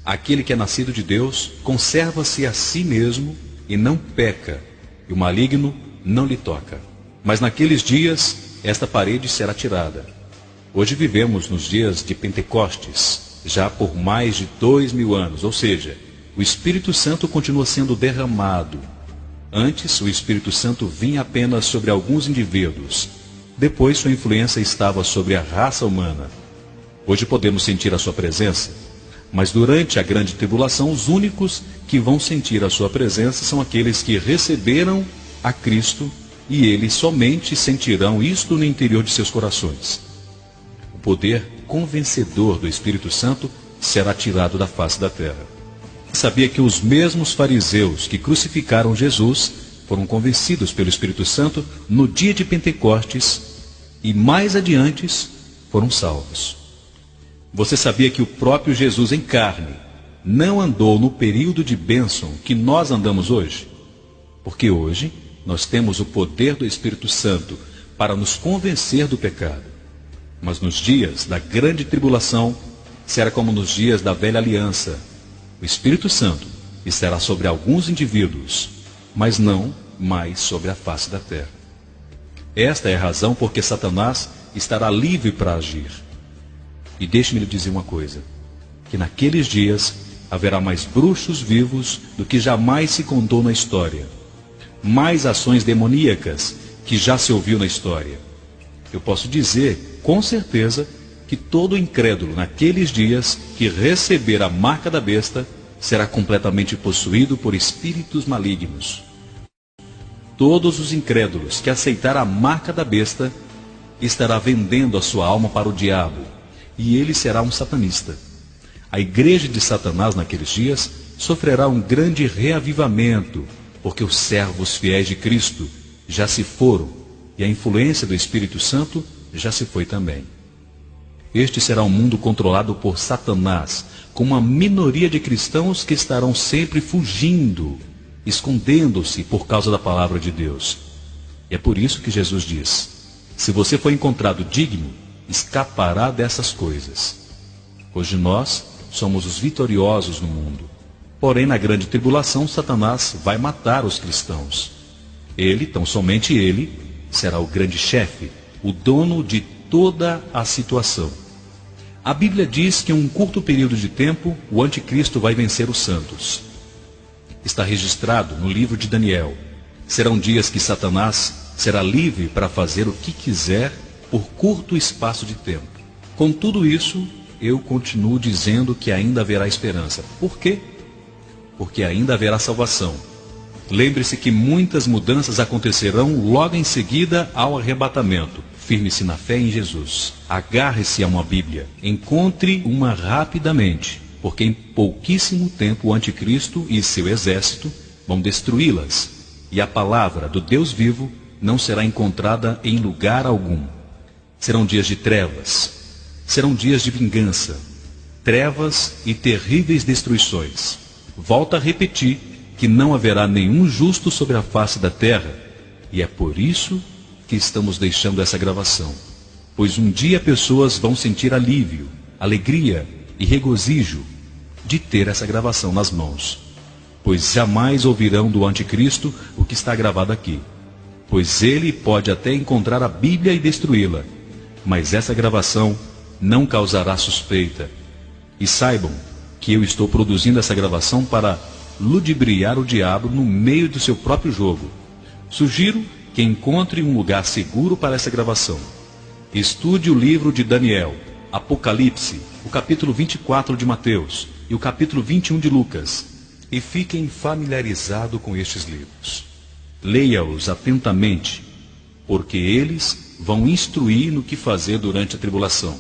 Aquele que é nascido de Deus conserva-se a si mesmo e não peca, e o maligno não lhe toca. Mas naqueles dias esta parede será tirada. Hoje vivemos nos dias de Pentecostes, já por mais de 2000 anos, ou seja, o Espírito Santo continua sendo derramado. Antes, o Espírito Santo vinha apenas sobre alguns indivíduos. Depois, sua influência estava sobre a raça humana. Hoje podemos sentir a sua presença, mas durante a grande tribulação, os únicos que vão sentir a sua presença são aqueles que receberam a Cristo, e eles somente sentirão isto no interior de seus corações. O poder convencedor do Espírito Santo será tirado da face da terra. Sabia que os mesmos fariseus que crucificaram Jesus foram convencidos pelo Espírito Santo no dia de Pentecostes e mais adiante foram salvos. Você sabia que o próprio Jesus em carne não andou no período de bênção que nós andamos hoje? Porque hoje nós temos o poder do Espírito Santo para nos convencer do pecado. Mas nos dias da grande tribulação, será como nos dias da velha aliança. O Espírito Santo estará sobre alguns indivíduos, mas não mais sobre a face da terra. Esta é a razão porque Satanás estará livre para agir. E deixe-me lhe dizer uma coisa, que naqueles dias haverá mais bruxos vivos do que jamais se contou na história. Mais ações demoníacas que já se ouviu na história. Eu posso dizer, com certeza, que todo incrédulo naqueles dias que receber a marca da besta será completamente possuído por espíritos malignos. Todos os incrédulos que aceitar a marca da besta estará vendendo a sua alma para o diabo, e ele será um satanista. A igreja de Satanás naqueles dias sofrerá um grande reavivamento, porque os servos fiéis de Cristo já se foram, e a influência do Espírito Santo já se foi também. Este será um mundo controlado por Satanás, com uma minoria de cristãos que estarão sempre fugindo, escondendo-se por causa da palavra de Deus. E é por isso que Jesus diz: se você for encontrado digno, escapará dessas coisas. Hoje nós somos os vitoriosos no mundo. Porém, na grande tribulação, Satanás vai matar os cristãos. Ele, tão somente ele, será o grande chefe, o dono de toda a situação. A Bíblia diz que em um curto período de tempo, o anticristo vai vencer os santos. Está registrado no livro de Daniel. Serão dias que Satanás será livre para fazer o que quiser por curto espaço de tempo. Com tudo isso, eu continuo dizendo que ainda haverá esperança. Por quê? Porque ainda haverá salvação. Lembre-se que muitas mudanças acontecerão logo em seguida ao arrebatamento. Firme-se na fé em Jesus. Agarre-se a uma Bíblia. Encontre uma rapidamente, porque em pouquíssimo tempo o anticristo e seu exército vão destruí-las, e a palavra do Deus vivo não será encontrada em lugar algum. Serão dias de trevas, serão dias de vingança, trevas e terríveis destruições. Volto a repetir que não haverá nenhum justo sobre a face da terra, e é por isso que estamos deixando essa gravação, pois um dia pessoas vão sentir alívio, alegria e regozijo de ter essa gravação nas mãos, pois jamais ouvirão do anticristo o que está gravado aqui, pois ele pode até encontrar a Bíblia e destruí-la, mas essa gravação não causará suspeita. E saibam que eu estou produzindo essa gravação para ludibriar o diabo no meio do seu próprio jogo. Sugiro que encontre um lugar seguro para essa gravação. Estude o livro de Daniel, Apocalipse, o capítulo 24 de Mateus e o capítulo 21 de Lucas, e fiquem familiarizados com estes livros. Leia-os atentamente, porque eles vão instruir no que fazer durante a tribulação.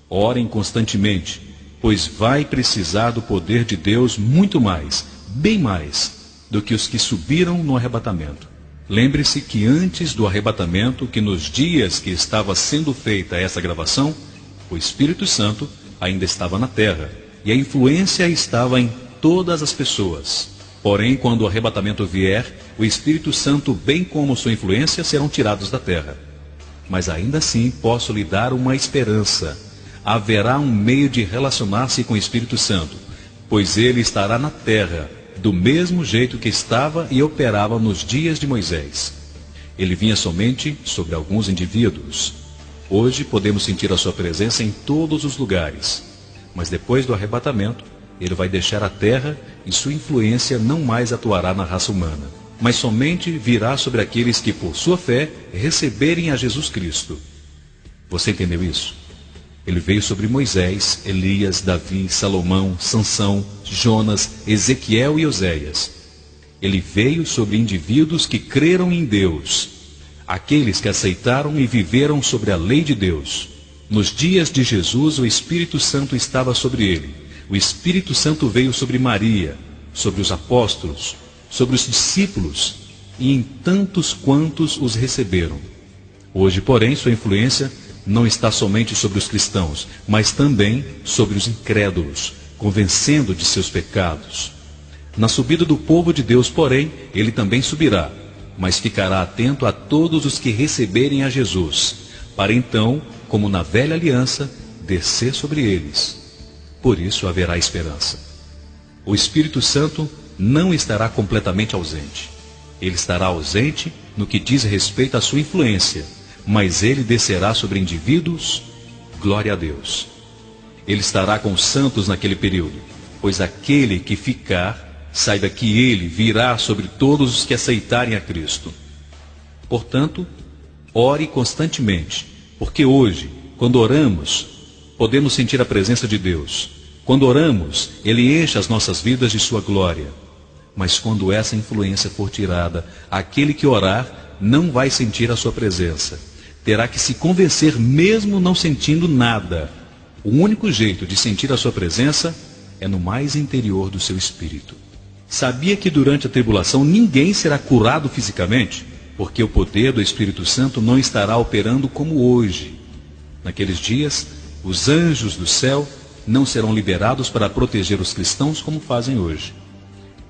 Orem constantemente, pois vai precisar do poder de Deus muito mais, bem mais, do que os que subiram no arrebatamento. Lembre-se que antes do arrebatamento, que nos dias que estava sendo feita essa gravação, o Espírito Santo ainda estava na terra, e a influência estava em todas as pessoas. Porém, quando o arrebatamento vier, o Espírito Santo, bem como sua influência, serão tirados da terra. Mas ainda assim posso lhe dar uma esperança. Haverá um meio de relacionar-se com o Espírito Santo, pois ele estará na terra, do mesmo jeito que estava e operava nos dias de Moisés. Ele vinha somente sobre alguns indivíduos. Hoje podemos sentir a sua presença em todos os lugares. Mas depois do arrebatamento, ele vai deixar a terra e sua influência não mais atuará na raça humana, mas somente virá sobre aqueles que, por sua fé, receberem a Jesus Cristo. Você entendeu isso? Ele veio sobre Moisés, Elias, Davi, Salomão, Sansão, Jonas, Ezequiel e Oséias. Ele veio sobre indivíduos que creram em Deus, aqueles que aceitaram e viveram sobre a lei de Deus. Nos dias de Jesus, o Espírito Santo estava sobre ele. O Espírito Santo veio sobre Maria, sobre os apóstolos, sobre os discípulos e em tantos quantos os receberam. Hoje, porém, sua influência não está somente sobre os cristãos, mas também sobre os incrédulos, convencendo de seus pecados. Na subida do povo de Deus, porém, ele também subirá, mas ficará atento a todos os que receberem a Jesus, para então, como na velha aliança, descer sobre eles. Por isso haverá esperança. O Espírito Santo não estará completamente ausente. Ele estará ausente no que diz respeito à sua influência, mas ele descerá sobre indivíduos, glória a Deus. Ele estará com os santos naquele período, pois aquele que ficar, saiba que ele virá sobre todos os que aceitarem a Cristo. Portanto, ore constantemente, porque hoje, quando oramos, podemos sentir a presença de Deus. Quando oramos, Ele enche as nossas vidas de sua glória. Mas quando essa influência for tirada, aquele que orar não vai sentir a sua presença. Terá que se convencer mesmo não sentindo nada. O único jeito de sentir a sua presença é no mais interior do seu espírito. Sabia que durante a tribulação ninguém será curado fisicamente? Porque o poder do Espírito Santo não estará operando como hoje. Naqueles dias, os anjos do céu não serão liberados para proteger os cristãos como fazem hoje.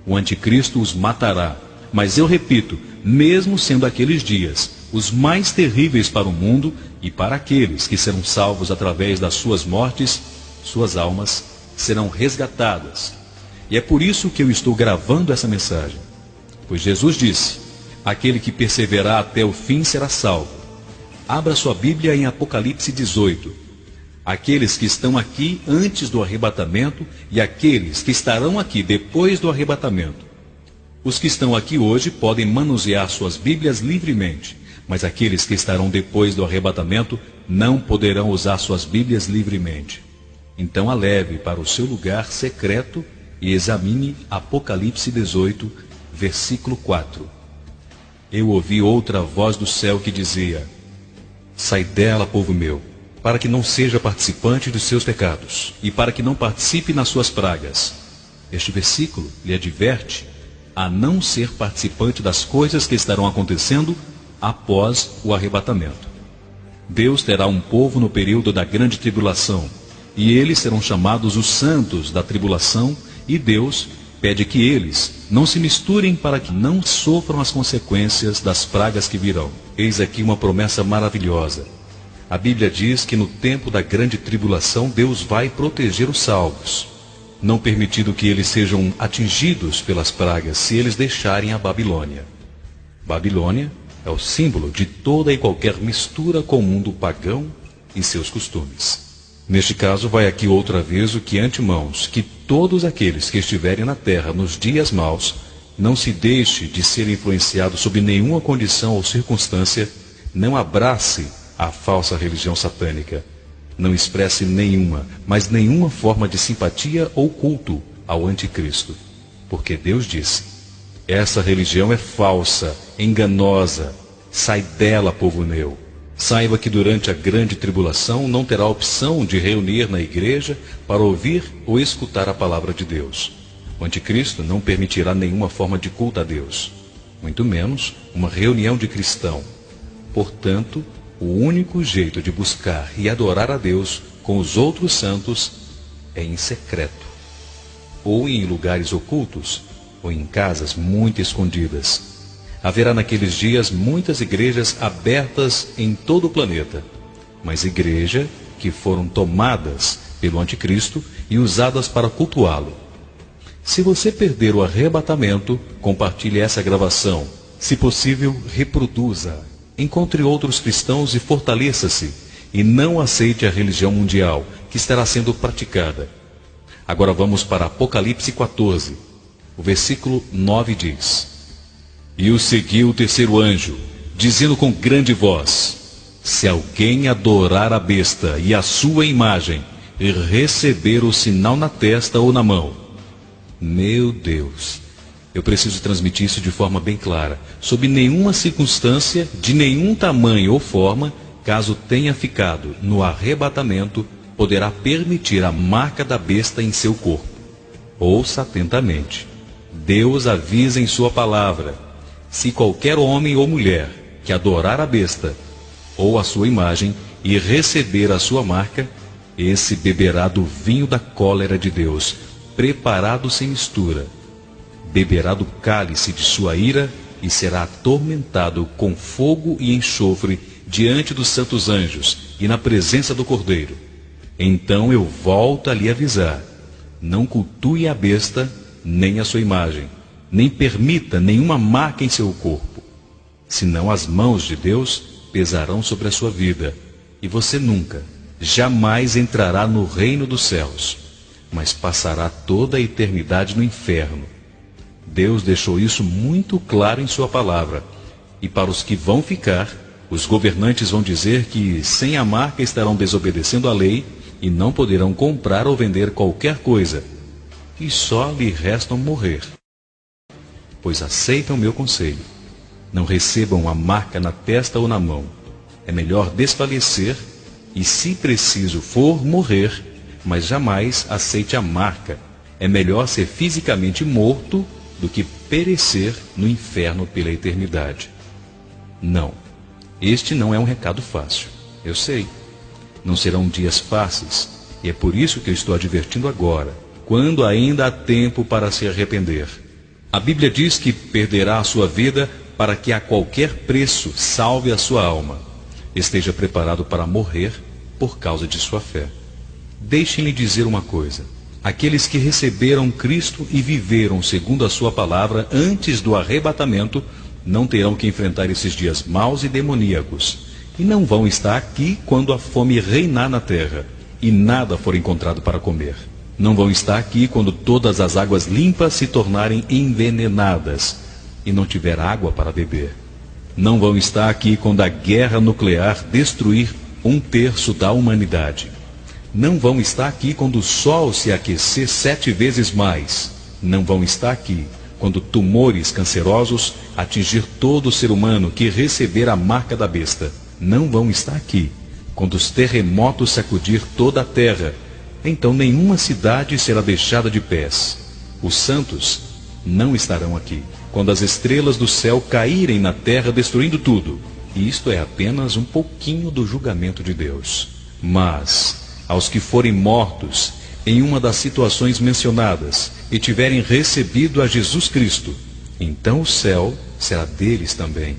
O anticristo os matará. Mas eu repito, mesmo sendo aqueles dias os mais terríveis para o mundo e para aqueles que serão salvos através das suas mortes, suas almas serão resgatadas. E é por isso que eu estou gravando essa mensagem. Pois Jesus disse, aquele que perseverar até o fim será salvo. Abra sua Bíblia em Apocalipse 18. Aqueles que estão aqui antes do arrebatamento e aqueles que estarão aqui depois do arrebatamento. Os que estão aqui hoje podem manusear suas Bíblias livremente, mas aqueles que estarão depois do arrebatamento não poderão usar suas Bíblias livremente. Então a leve para o seu lugar secreto e examine Apocalipse 18, versículo 4. Eu ouvi outra voz do céu que dizia, sai dela, povo meu, para que não seja participante dos seus pecados, e para que não participe nas suas pragas. Este versículo lhe adverte a não ser participante das coisas que estarão acontecendo após o arrebatamento. Deus terá um povo no período da grande tribulação, e eles serão chamados os santos da tribulação, e Deus pede que eles não se misturem para que não sofram as consequências das pragas que virão. Eis aqui uma promessa maravilhosa. A Bíblia diz que no tempo da grande tribulação Deus vai proteger os salvos, não permitindo que eles sejam atingidos pelas pragas se eles deixarem a Babilônia. Babilônia é o símbolo de toda e qualquer mistura com o mundo pagão e seus costumes. Neste caso, vai aqui outro aviso que antemãos, que todos aqueles que estiverem na terra nos dias maus, não se deixe de ser influenciado sob nenhuma condição ou circunstância, não abrace a falsa religião satânica, não expresse nenhuma, mas nenhuma forma de simpatia ou culto ao anticristo, porque Deus disse, essa religião é falsa, enganosa, sai dela, povo meu. Saiba que durante a grande tribulação não terá opção de reunir na igreja para ouvir ou escutar a palavra de Deus. O anticristo não permitirá nenhuma forma de culto a Deus, muito menos uma reunião de cristão. Portanto, o único jeito de buscar e adorar a Deus com os outros santos é em secreto, ou em lugares ocultos, ou em casas muito escondidas. Haverá naqueles dias muitas igrejas abertas em todo o planeta, mas igrejas que foram tomadas pelo anticristo e usadas para cultuá-lo. Se você perder o arrebatamento, compartilhe essa gravação Se possível, reproduza. Encontre outros cristãos e fortaleça-se. E não aceite a religião mundial, que estará sendo praticada. Agora vamos para Apocalipse 14. O versículo 9 diz: E o seguiu o terceiro anjo, dizendo com grande voz: Se alguém adorar a besta e a sua imagem, e receber o sinal na testa ou na mão. Meu Deus, eu preciso transmitir isso de forma bem clara. Sob nenhuma circunstância, de nenhum tamanho ou forma, caso tenha ficado no arrebatamento, poderá permitir a marca da besta em seu corpo. Ouça atentamente. Deus avisa em sua palavra: se qualquer homem ou mulher que adorar a besta ou a sua imagem e receber a sua marca, esse beberá do vinho da cólera de Deus, preparado sem mistura. Beberá do cálice de sua ira e será atormentado com fogo e enxofre diante dos santos anjos e na presença do Cordeiro. Então eu volto a lhe avisar: não cultue a besta, nem a sua imagem, nem permita nenhuma marca em seu corpo. Senão as mãos de Deus pesarão sobre a sua vida, e você nunca, jamais entrará no reino dos céus, mas passará toda a eternidade no inferno. Deus deixou isso muito claro em sua palavra. E para os que vão ficar, os governantes vão dizer que sem a marca estarão desobedecendo a lei e não poderão comprar ou vender qualquer coisa, e só lhe restam morrer. Pois aceitam meu conselho: não recebam a marca na testa ou na mão. É melhor desfalecer e, se preciso for, morrer, mas jamais aceite a marca. É melhor ser fisicamente morto do que perecer no inferno pela eternidade. Não, este não é um recado fácil, eu sei. Não serão dias fáceis, e é por isso que eu estou advertindo agora, quando ainda há tempo para se arrepender. A Bíblia diz que perderá a sua vida para que a qualquer preço salve a sua alma. Esteja preparado para morrer por causa de sua fé. Deixem-lhe dizer uma coisa: aqueles que receberam Cristo e viveram segundo a sua palavra antes do arrebatamento, não terão que enfrentar esses dias maus e demoníacos, e não vão estar aqui quando a fome reinar na terra, e nada for encontrado para comer. Não vão estar aqui quando todas as águas limpas se tornarem envenenadas, e não tiver água para beber. Não vão estar aqui quando a guerra nuclear destruir 1/3 da humanidade. Não vão estar aqui quando o sol se aquecer 7 vezes mais. Não vão estar aqui quando tumores cancerosos atingir todo ser humano que receber a marca da besta. Não vão estar aqui quando os terremotos sacudir toda a terra. Então nenhuma cidade será deixada de pés. Os santos não estarão aqui quando as estrelas do céu caírem na terra, destruindo tudo. E isto é apenas um pouquinho do julgamento de Deus. Mas aos que forem mortos em uma das situações mencionadas e tiverem recebido a Jesus Cristo, então o céu será deles também.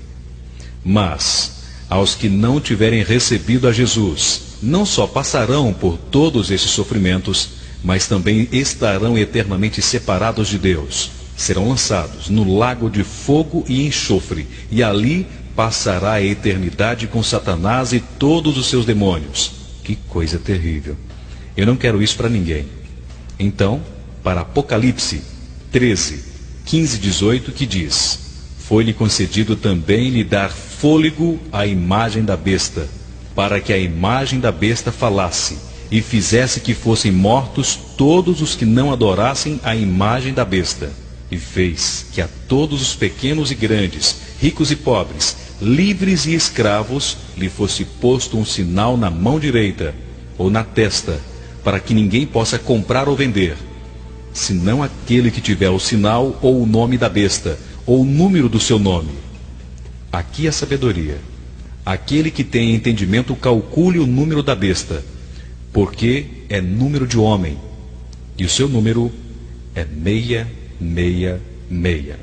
Mas aos que não tiverem recebido a Jesus, não só passarão por todos esses sofrimentos, mas também estarão eternamente separados de Deus. Serão lançados no lago de fogo e enxofre, e ali passará a eternidade com Satanás e todos os seus demônios. Que coisa terrível! Eu não quero isso para ninguém. Então, para Apocalipse 13, 15 e 18, que diz: foi-lhe concedido também lhe dar fôlego à imagem da besta, para que a imagem da besta falasse, e fizesse que fossem mortos todos os que não adorassem a imagem da besta. E fez que a todos os pequenos e grandes, ricos e pobres, livres e escravos, lhe fosse posto um sinal na mão direita ou na testa, para que ninguém possa comprar ou vender, senão aquele que tiver o sinal ou o nome da besta, ou o número do seu nome. Aqui a sabedoria. Aquele que tem entendimento calcule o número da besta, porque é número de homem, e o seu número é 666.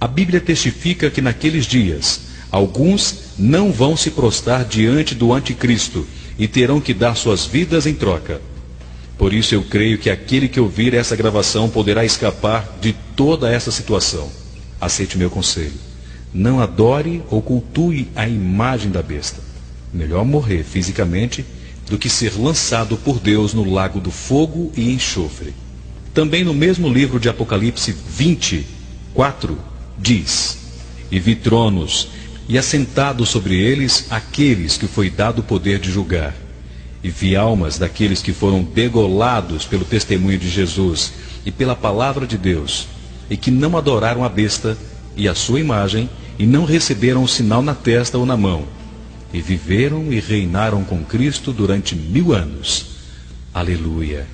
A Bíblia testifica que naqueles dias alguns não vão se prostrar diante do anticristo e terão que dar suas vidas em troca. Por isso eu creio que aquele que ouvir essa gravação poderá escapar de toda essa situação. Aceite meu conselho. Não adore ou cultue a imagem da besta. Melhor morrer fisicamente do que ser lançado por Deus no lago do fogo e enxofre. Também no mesmo livro de Apocalipse 20:4 diz: E vi tronos, e assentados sobre eles aqueles que foi dado o poder de julgar. E vi almas daqueles que foram degolados pelo testemunho de Jesus e pela palavra de Deus, e que não adoraram a besta e a sua imagem, e não receberam o sinal na testa ou na mão. E viveram e reinaram com Cristo durante 1000 anos. Aleluia!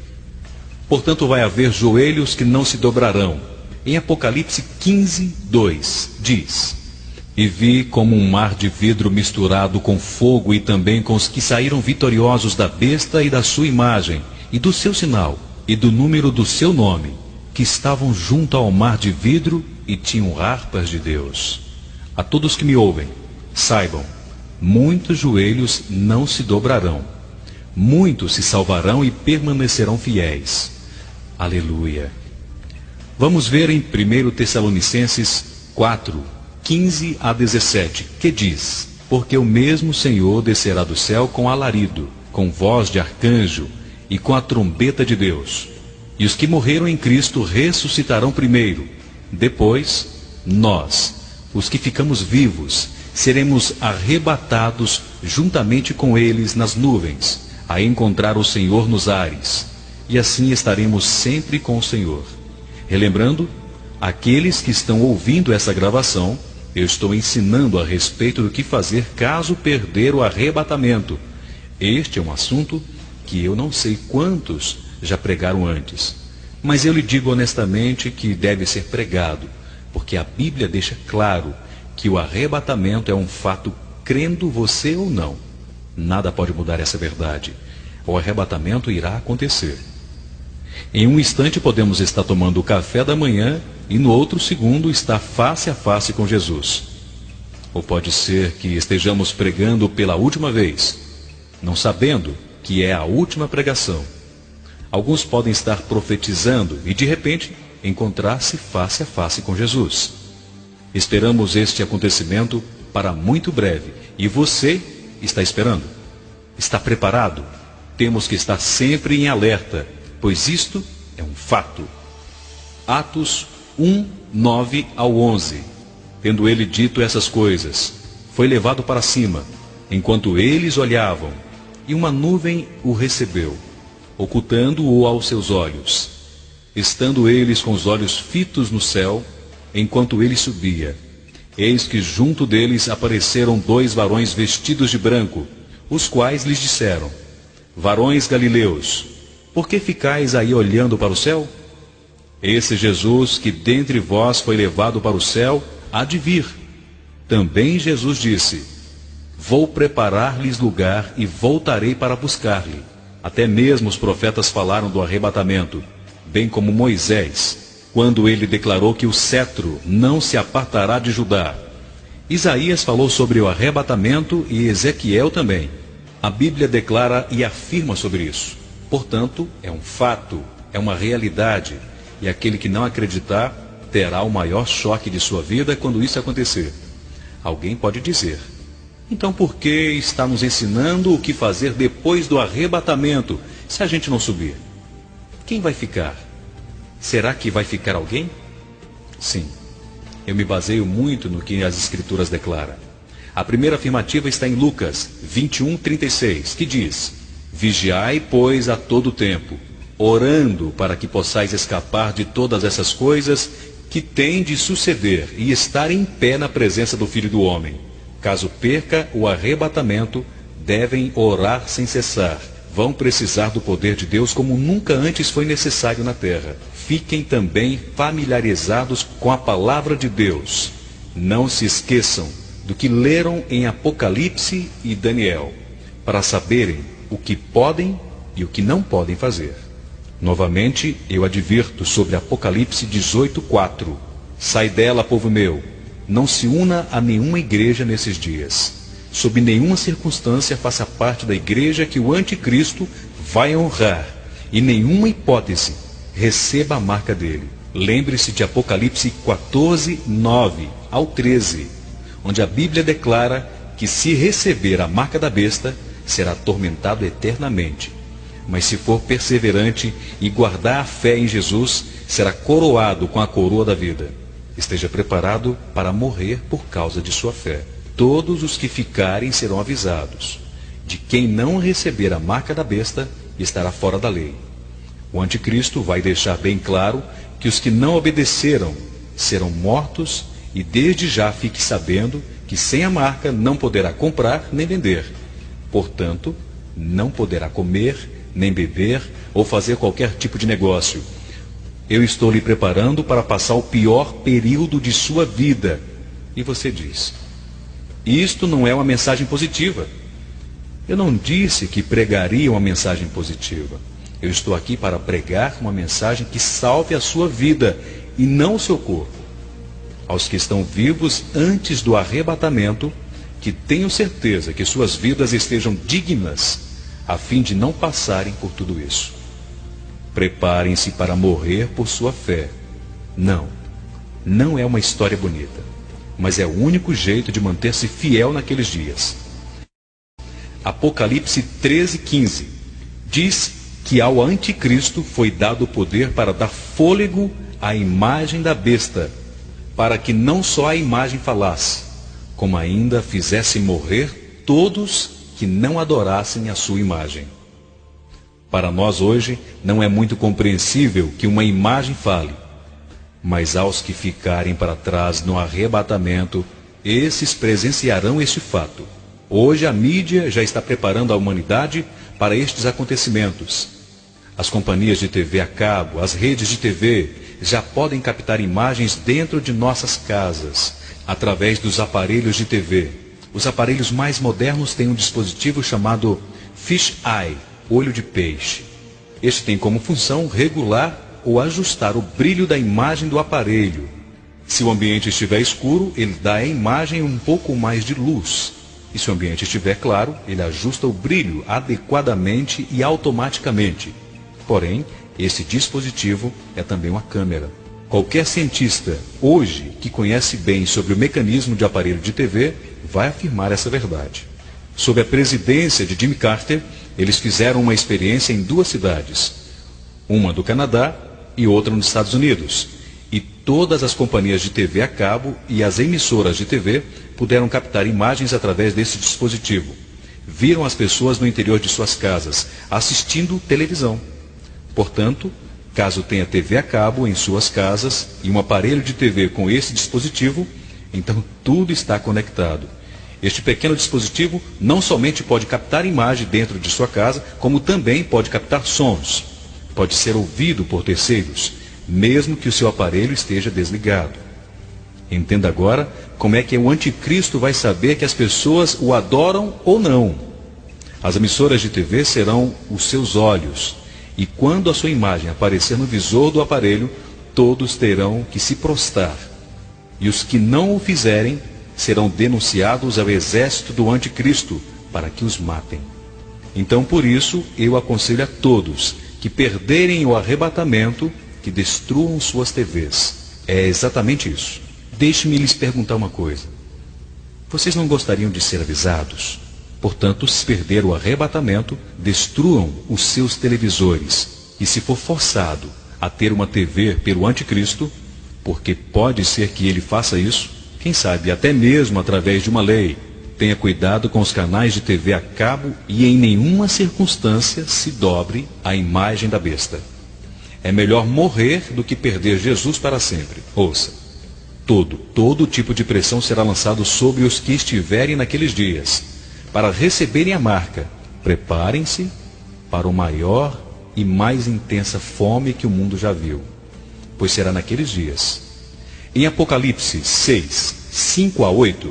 Portanto, vai haver joelhos que não se dobrarão. Em Apocalipse 15:2 diz: E vi como um mar de vidro misturado com fogo, e também com os que saíram vitoriosos da besta e da sua imagem, e do seu sinal, e do número do seu nome, que estavam junto ao mar de vidro e tinham harpas de Deus. A todos que me ouvem, saibam, muitos joelhos não se dobrarão, muitos se salvarão e permanecerão fiéis. Aleluia! Vamos ver em 1 Tessalonicenses 4:15-17, que diz: Porque o mesmo Senhor descerá do céu com alarido, com voz de arcanjo e com a trombeta de Deus. E os que morreram em Cristo ressuscitarão primeiro. Depois, nós, os que ficamos vivos, seremos arrebatados juntamente com eles nas nuvens, a encontrar o Senhor nos ares. E assim estaremos sempre com o Senhor. Relembrando, aqueles que estão ouvindo essa gravação, eu estou ensinando a respeito do que fazer caso perder o arrebatamento. Este é um assunto que eu não sei quantos já pregaram antes, mas eu lhe digo honestamente que deve ser pregado, porque a Bíblia deixa claro que o arrebatamento é um fato, crendo você ou não. Nada pode mudar essa verdade. O arrebatamento irá acontecer. Em um instante podemos estar tomando o café da manhã e no outro segundo estar face a face com Jesus. Ou pode ser que estejamos pregando pela última vez, não sabendo que é a última pregação. Alguns podem estar profetizando e de repente encontrar-se face a face com Jesus. Esperamos este acontecimento para muito breve. E você está esperando? Está preparado? Temos que estar sempre em alerta, pois isto é um fato. Atos 1:9-11. Tendo ele dito essas coisas, foi levado para cima, enquanto eles olhavam, e uma nuvem o recebeu, ocultando-o aos seus olhos. Estando eles com os olhos fitos no céu, enquanto ele subia, eis que junto deles apareceram 2 varões vestidos de branco, os quais lhes disseram: Varões galileus, por que ficais aí olhando para o céu? Esse Jesus que dentre vós foi levado para o céu, há de vir. Também Jesus disse: Vou preparar-lhes lugar e voltarei para buscar-lhe. Até mesmo os profetas falaram do arrebatamento, bem como Moisés, quando ele declarou que o cetro não se apartará de Judá. Isaías falou sobre o arrebatamento e Ezequiel também. A Bíblia declara e afirma sobre isso. Portanto, é um fato, é uma realidade, e aquele que não acreditar terá o maior choque de sua vida quando isso acontecer. Alguém pode dizer: então por que está nos ensinando o que fazer depois do arrebatamento, se a gente não subir? Quem vai ficar? Será que vai ficar alguém? Sim, eu me baseio muito no que as Escrituras declaram. A primeira afirmativa está em Lucas 21:36, que diz: Vigiai, pois, a todo tempo, orando para que possais escapar de todas essas coisas que têm de suceder e estar em pé na presença do Filho do Homem. Caso perca o arrebatamento, devem orar sem cessar. Vão precisar do poder de Deus como nunca antes foi necessário na terra. Fiquem também familiarizados com a palavra de Deus. Não se esqueçam do que leram em Apocalipse e Daniel, para saberem o que podem e o que não podem fazer. Novamente, eu advirto sobre Apocalipse 18:4. Sai dela, povo meu, não se una a nenhuma igreja nesses dias. Sob nenhuma circunstância faça parte da igreja que o anticristo vai honrar, e nenhuma hipótese receba a marca dele. Lembre-se de Apocalipse 14:9-13. onde a Bíblia declara que se receber a marca da besta, será atormentado eternamente. Mas se for perseverante e guardar a fé em Jesus, será coroado com a coroa da vida. Esteja preparado para morrer por causa de sua fé. Todos os que ficarem serão avisados. De quem não receber a marca da besta, estará fora da lei. O anticristo vai deixar bem claro que os que não obedeceram serão mortos, e desde já fique sabendo que sem a marca não poderá comprar nem vender. Portanto, não poderá comer, nem beber ou fazer qualquer tipo de negócio. Eu estou lhe preparando para passar o pior período de sua vida. E você diz: isto não é uma mensagem positiva. Eu não disse que pregaria uma mensagem positiva. Eu estou aqui para pregar uma mensagem que salve a sua vida e não o seu corpo. Aos que estão vivos antes do arrebatamento, que tenho certeza que suas vidas estejam dignas, a fim de não passarem por tudo isso. Preparem-se para morrer por sua fé. Não é uma história bonita, mas é o único jeito de manter-se fiel naqueles dias. Apocalipse 13:15 diz que ao anticristo foi dado o poder para dar fôlego à imagem da besta, para que não só a imagem falasse, como ainda fizesse morrer todos que não adorassem a sua imagem. Para nós hoje não é muito compreensível que uma imagem fale, mas aos que ficarem para trás no arrebatamento, esses presenciarão este fato. Hoje a mídia já está preparando a humanidade para estes acontecimentos. As companhias de TV a cabo, as redes de TV, já podem captar imagens dentro de nossas casas, através dos aparelhos de TV. Os aparelhos mais modernos têm um dispositivo chamado Fish Eye, olho de peixe. Este tem como função regular ou ajustar o brilho da imagem do aparelho. Se o ambiente estiver escuro, ele dá à imagem um pouco mais de luz. E se o ambiente estiver claro, ele ajusta o brilho adequadamente e automaticamente. Porém, esse dispositivo é também uma câmera. Qualquer cientista, hoje, que conhece bem sobre o mecanismo de aparelho de TV, vai afirmar essa verdade. Sob a presidência de Jimmy Carter, eles fizeram uma experiência em 2 cidades, uma do Canadá e outra nos Estados Unidos. E todas as companhias de TV a cabo e as emissoras de TV puderam captar imagens através desse dispositivo. Viram as pessoas no interior de suas casas, assistindo televisão. Portanto, caso tenha TV a cabo em suas casas e um aparelho de TV com esse dispositivo, então tudo está conectado. Este pequeno dispositivo não somente pode captar imagem dentro de sua casa, como também pode captar sons. Pode ser ouvido por terceiros, mesmo que o seu aparelho esteja desligado. Entenda agora como é que o anticristo vai saber que as pessoas o adoram ou não. As emissoras de TV serão os seus olhos, e quando a sua imagem aparecer no visor do aparelho, todos terão que se prostrar. E os que não o fizerem serão denunciados ao exército do anticristo para que os matem. Então, por isso, eu aconselho a todos que perderem o arrebatamento, que destruam suas TVs. É exatamente isso. Deixe-me lhes perguntar uma coisa. Vocês não gostariam de ser avisados? Portanto, se perder o arrebatamento, destruam os seus televisores. E se for forçado a ter uma TV pelo anticristo, porque pode ser que ele faça isso, quem sabe até mesmo através de uma lei, tenha cuidado com os canais de TV a cabo e em nenhuma circunstância se dobre à imagem da besta. É melhor morrer do que perder Jesus para sempre. Ouça, todo tipo de pressão será lançado sobre os que estiverem naqueles dias. Para receberem a marca, preparem-se para o maior e mais intensa fome que o mundo já viu, pois será naqueles dias. Em Apocalipse 6, 5-8,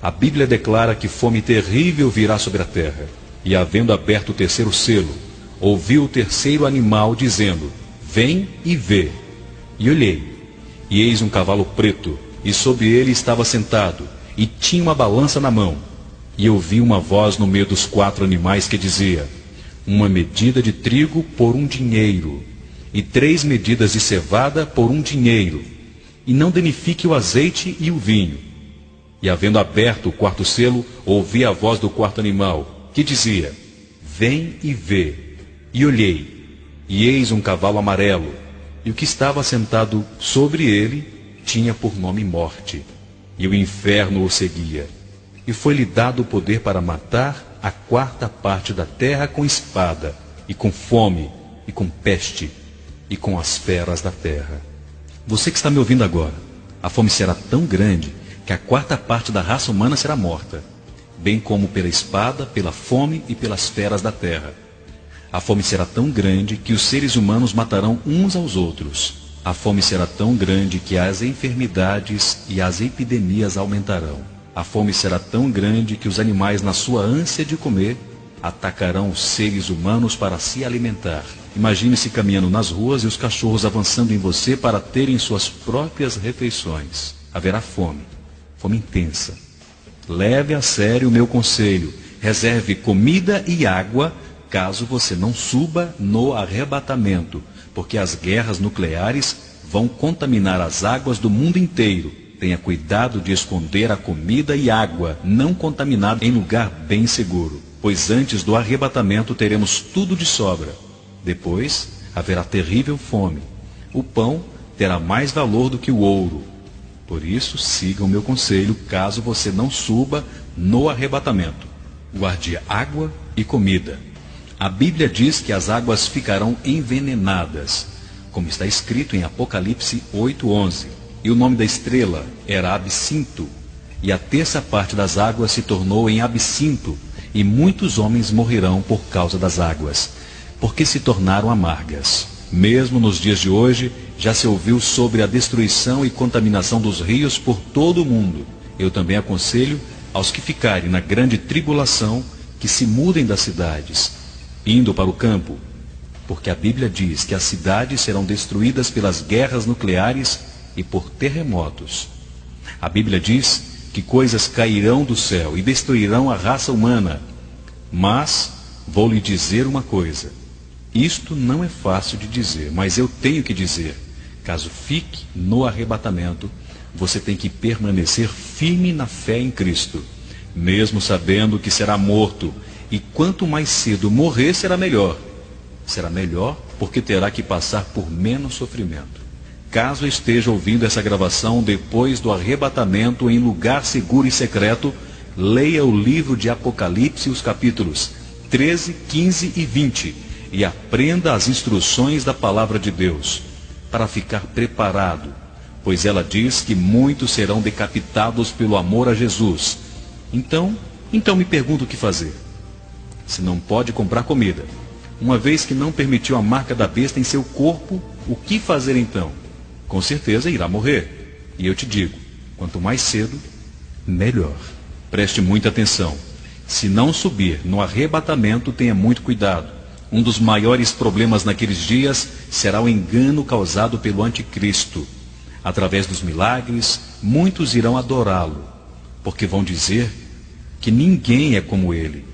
a Bíblia declara que fome terrível virá sobre a terra. E havendo aberto o terceiro selo, ouvi o terceiro animal dizendo: vem e vê. E olhei, e eis um cavalo preto, e sobre ele estava sentado, e tinha uma balança na mão. E ouvi uma voz no meio dos 4 animais que dizia: uma medida de trigo por 1 dinheiro, e 3 medidas de cevada por 1 dinheiro, e não danifique o azeite e o vinho. E havendo aberto o quarto selo, ouvi a voz do quarto animal, que dizia: Vem e vê. E olhei, e eis um cavalo amarelo, e o que estava sentado sobre ele tinha por nome Morte, e o inferno o seguia. E foi-lhe dado o poder para matar a quarta parte da terra com espada, e com fome, e com peste, e com as feras da terra. Você que está me ouvindo agora, a fome será tão grande que a quarta parte da raça humana será morta, bem como pela espada, pela fome e pelas feras da terra. A fome será tão grande que os seres humanos matarão uns aos outros. A fome será tão grande que as enfermidades e as epidemias aumentarão. A fome será tão grande que os animais, na sua ânsia de comer, atacarão os seres humanos para se alimentar. Imagine-se caminhando nas ruas e os cachorros avançando em você para terem suas próprias refeições. Haverá fome, fome intensa. Leve a sério o meu conselho. Reserve comida e água, caso você não suba no arrebatamento, porque as guerras nucleares vão contaminar as águas do mundo inteiro. Tenha cuidado de esconder a comida e água não contaminada em lugar bem seguro, pois antes do arrebatamento teremos tudo de sobra. Depois haverá terrível fome. O pão terá mais valor do que o ouro. Por isso, siga o meu conselho caso você não suba no arrebatamento. Guarde água e comida. A Bíblia diz que as águas ficarão envenenadas, como está escrito em Apocalipse 8:11. E o nome da estrela era Absinto, e a terça parte das águas se tornou em absinto, e muitos homens morrerão por causa das águas, porque se tornaram amargas. Mesmo nos dias de hoje, já se ouviu sobre a destruição e contaminação dos rios por todo o mundo. Eu também aconselho aos que ficarem na grande tribulação que se mudem das cidades, indo para o campo, porque a Bíblia diz que as cidades serão destruídas pelas guerras nucleares e por terremotos. A Bíblia diz que coisas cairão do céu e destruirão a raça humana. Mas vou lhe dizer uma coisa. Isto não é fácil de dizer, mas eu tenho que dizer. Caso fique no arrebatamento, você tem que permanecer firme na fé em Cristo, mesmo sabendo que será morto. E quanto mais cedo morrer, será melhor. Será melhor porque terá que passar por menos sofrimento. Caso esteja ouvindo essa gravação depois do arrebatamento em lugar seguro e secreto, leia o livro de Apocalipse, os capítulos 13, 15 e 20, e aprenda as instruções da palavra de Deus, para ficar preparado, pois ela diz que muitos serão decapitados pelo amor a Jesus. Então me pergunto o que fazer. Se não pode comprar comida, uma vez que não permitiu a marca da besta em seu corpo, o que fazer então? Com certeza irá morrer. E eu te digo, quanto mais cedo, melhor. Preste muita atenção. Se não subir no arrebatamento, tenha muito cuidado. Um dos maiores problemas naqueles dias será o engano causado pelo anticristo. Através dos milagres, muitos irão adorá-lo, porque vão dizer que ninguém é como ele.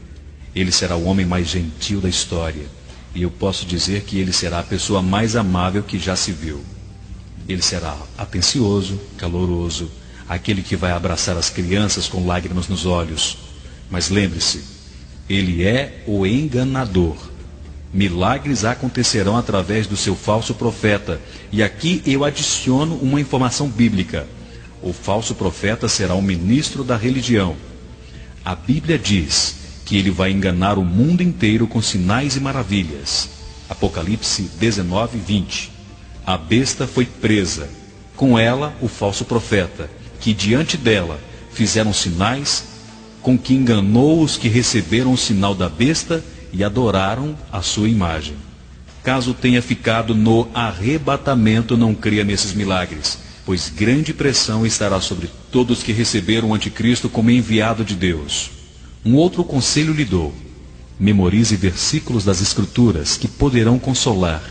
Ele será o homem mais gentil da história. E eu posso dizer que ele será a pessoa mais amável que já se viu. Ele será atencioso, caloroso, aquele que vai abraçar as crianças com lágrimas nos olhos. Mas lembre-se, ele é o enganador. Milagres acontecerão através do seu falso profeta. E aqui eu adiciono uma informação bíblica. O falso profeta será um ministro da religião. A Bíblia diz que ele vai enganar o mundo inteiro com sinais e maravilhas. Apocalipse 19:20. A besta foi presa, com ela o falso profeta, que diante dela fizeram sinais, com que enganou os que receberam o sinal da besta e adoraram a sua imagem. Caso tenha ficado no arrebatamento, não creia nesses milagres, pois grande pressão estará sobre todos que receberam o anticristo como enviado de Deus. Um outro conselho lhe dou: memorize versículos das Escrituras que poderão consolar,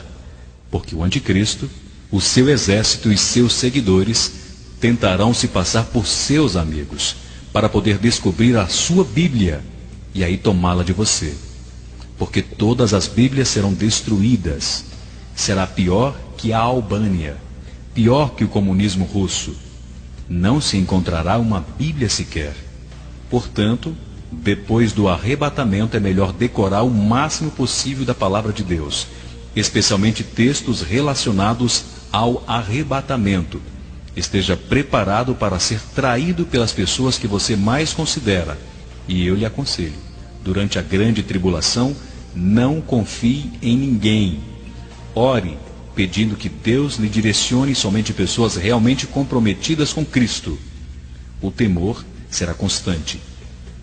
porque o anticristo, o seu exército e seus seguidores tentarão se passar por seus amigos, para poder descobrir a sua Bíblia e aí tomá-la de você. Porque todas as Bíblias serão destruídas. Será pior que a Albânia, pior que o comunismo russo. não se encontrará uma Bíblia sequer. Portanto, depois do arrebatamento é melhor decorar o máximo possível da palavra de Deus, especialmente textos relacionados ao arrebatamento. Esteja preparado para ser traído pelas pessoas que você mais considera. E eu lhe aconselho, durante a grande tribulação, não confie em ninguém. Ore, pedindo que Deus lhe direcione somente pessoas realmente comprometidas com Cristo. O temor será constante,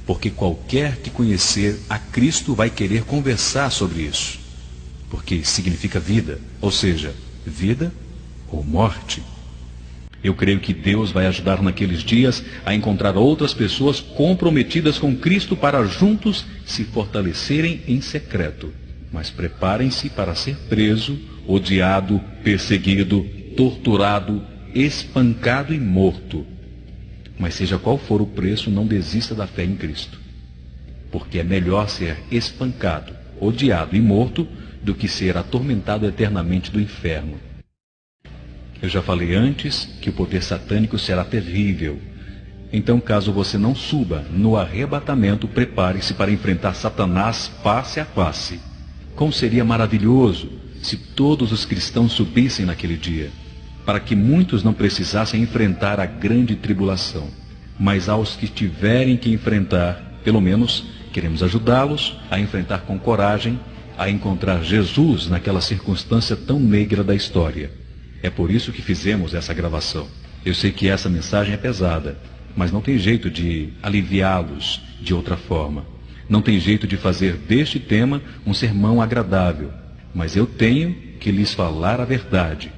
porque qualquer que conhecer a Cristo vai querer conversar sobre isso, porque significa vida, ou seja, vida ou morte. Eu creio que Deus vai ajudar naqueles dias a encontrar outras pessoas comprometidas com Cristo para juntos se fortalecerem em secreto. Mas preparem-se para ser preso, odiado, perseguido, torturado, espancado e morto. Mas seja qual for o preço, não desista da fé em Cristo. Porque é melhor ser espancado, odiado e morto do que ser atormentado eternamente do inferno. Eu já falei antes que o poder satânico será terrível. Então, caso você não suba no arrebatamento, prepare-se para enfrentar Satanás face a face. Como seria maravilhoso se todos os cristãos subissem naquele dia, para que muitos não precisassem enfrentar a grande tribulação. Mas aos que tiverem que enfrentar, pelo menos queremos ajudá-los a enfrentar com coragem, a encontrar Jesus naquela circunstância tão negra da história. É por isso que fizemos essa gravação. Eu sei que essa mensagem é pesada, mas não tem jeito de aliviá-los de outra forma. Não tem jeito de fazer deste tema um sermão agradável, mas eu tenho que lhes falar a verdade.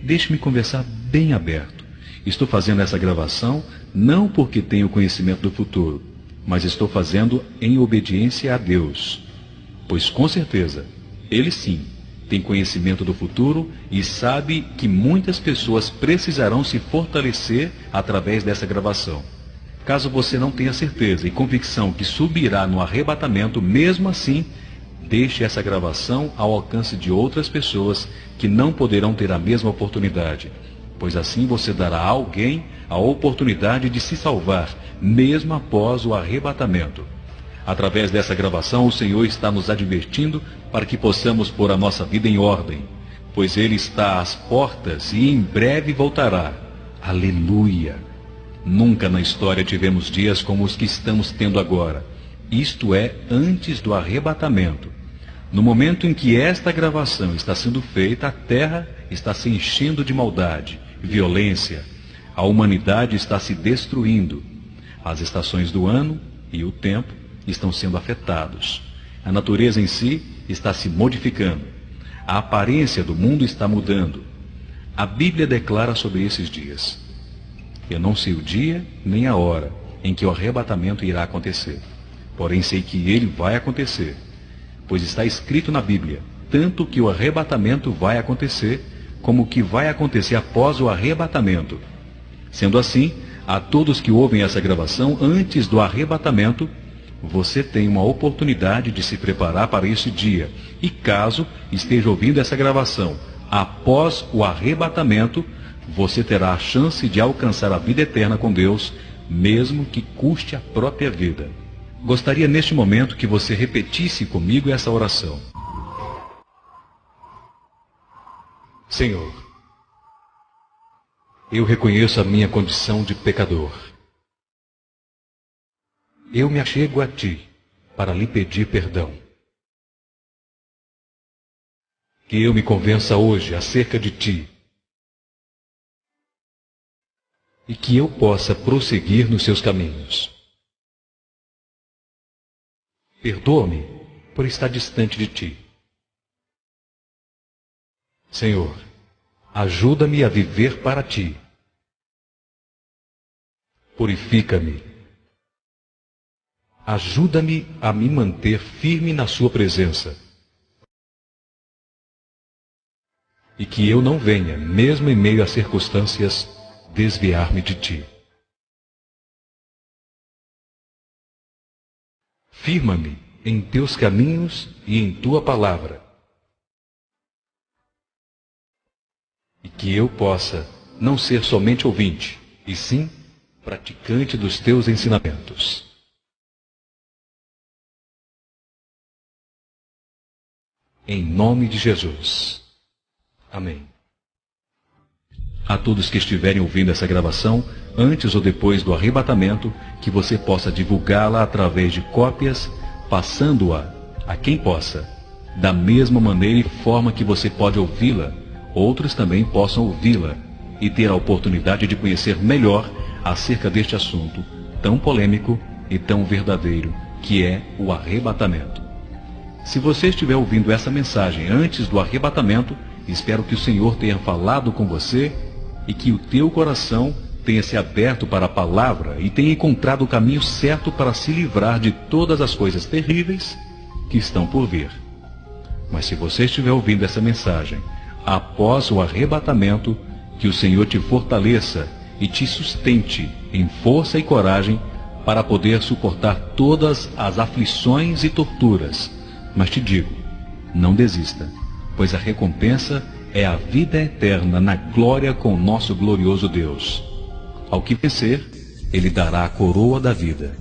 Deixe-me conversar bem aberto. Estou fazendo essa gravação não porque tenho conhecimento do futuro, mas estou fazendo em obediência a Deus. Pois com certeza, Ele sim tem conhecimento do futuro e sabe que muitas pessoas precisarão se fortalecer através dessa gravação. Caso você não tenha certeza e convicção que subirá no arrebatamento, mesmo assim, deixe essa gravação ao alcance de outras pessoas que não poderão ter a mesma oportunidade, pois assim você dará a alguém a oportunidade de se salvar, mesmo após o arrebatamento. Através dessa gravação, o Senhor está nos advertindo para que possamos pôr a nossa vida em ordem, pois Ele está às portas e em breve voltará. Aleluia! Nunca na história tivemos dias como os que estamos tendo agora. Isto é, antes do arrebatamento. No momento em que esta gravação está sendo feita, a terra está se enchendo de maldade, violência. A humanidade está se destruindo. As estações do ano e o tempo estão sendo afetados. A natureza em si está se modificando. A aparência do mundo está mudando. A Bíblia declara sobre esses dias: eu não sei o dia nem a hora em que o arrebatamento irá acontecer. Porém sei que ele vai acontecer, pois está escrito na Bíblia, tanto que o arrebatamento vai acontecer, como o que vai acontecer após o arrebatamento. Sendo assim, a todos que ouvem essa gravação antes do arrebatamento, você tem uma oportunidade de se preparar para esse dia. E caso esteja ouvindo essa gravação após o arrebatamento, você terá a chance de alcançar a vida eterna com Deus, mesmo que custe a própria vida. Gostaria neste momento que você repetisse comigo essa oração. Senhor, eu reconheço a minha condição de pecador. Eu me achego a Ti para lhe pedir perdão. Que eu me convença hoje acerca de Ti, e que eu possa prosseguir nos seus caminhos. Perdoa-me por estar distante de Ti. Senhor, ajuda-me a viver para Ti. Purifica-me. Ajuda-me a me manter firme na Sua presença. E que eu não venha, mesmo em meio a circunstâncias, desviar-me de Ti. Firma-me em Teus caminhos e em Tua palavra, e que eu possa não ser somente ouvinte, e sim praticante dos teus ensinamentos. Em nome de Jesus. Amém. A todos que estiverem ouvindo essa gravação, antes ou depois do arrebatamento, que você possa divulgá-la através de cópias, passando-a a quem possa. Da mesma maneira e forma que você pode ouvi-la, outros também possam ouvi-la e ter a oportunidade de conhecer melhor acerca deste assunto tão polêmico e tão verdadeiro que é o arrebatamento. Se você estiver ouvindo essa mensagem antes do arrebatamento, espero que o Senhor tenha falado com você e que o teu coração tenha se aberto para a palavra e tenha encontrado o caminho certo para se livrar de todas as coisas terríveis que estão por vir. Mas se você estiver ouvindo essa mensagem após o arrebatamento, que o Senhor te fortaleça e te sustente em força e coragem para poder suportar todas as aflições e torturas. Mas te digo, não desista, pois a recompensa é a vida eterna na glória com o nosso glorioso Deus. Ao que vencer, Ele dará a coroa da vida.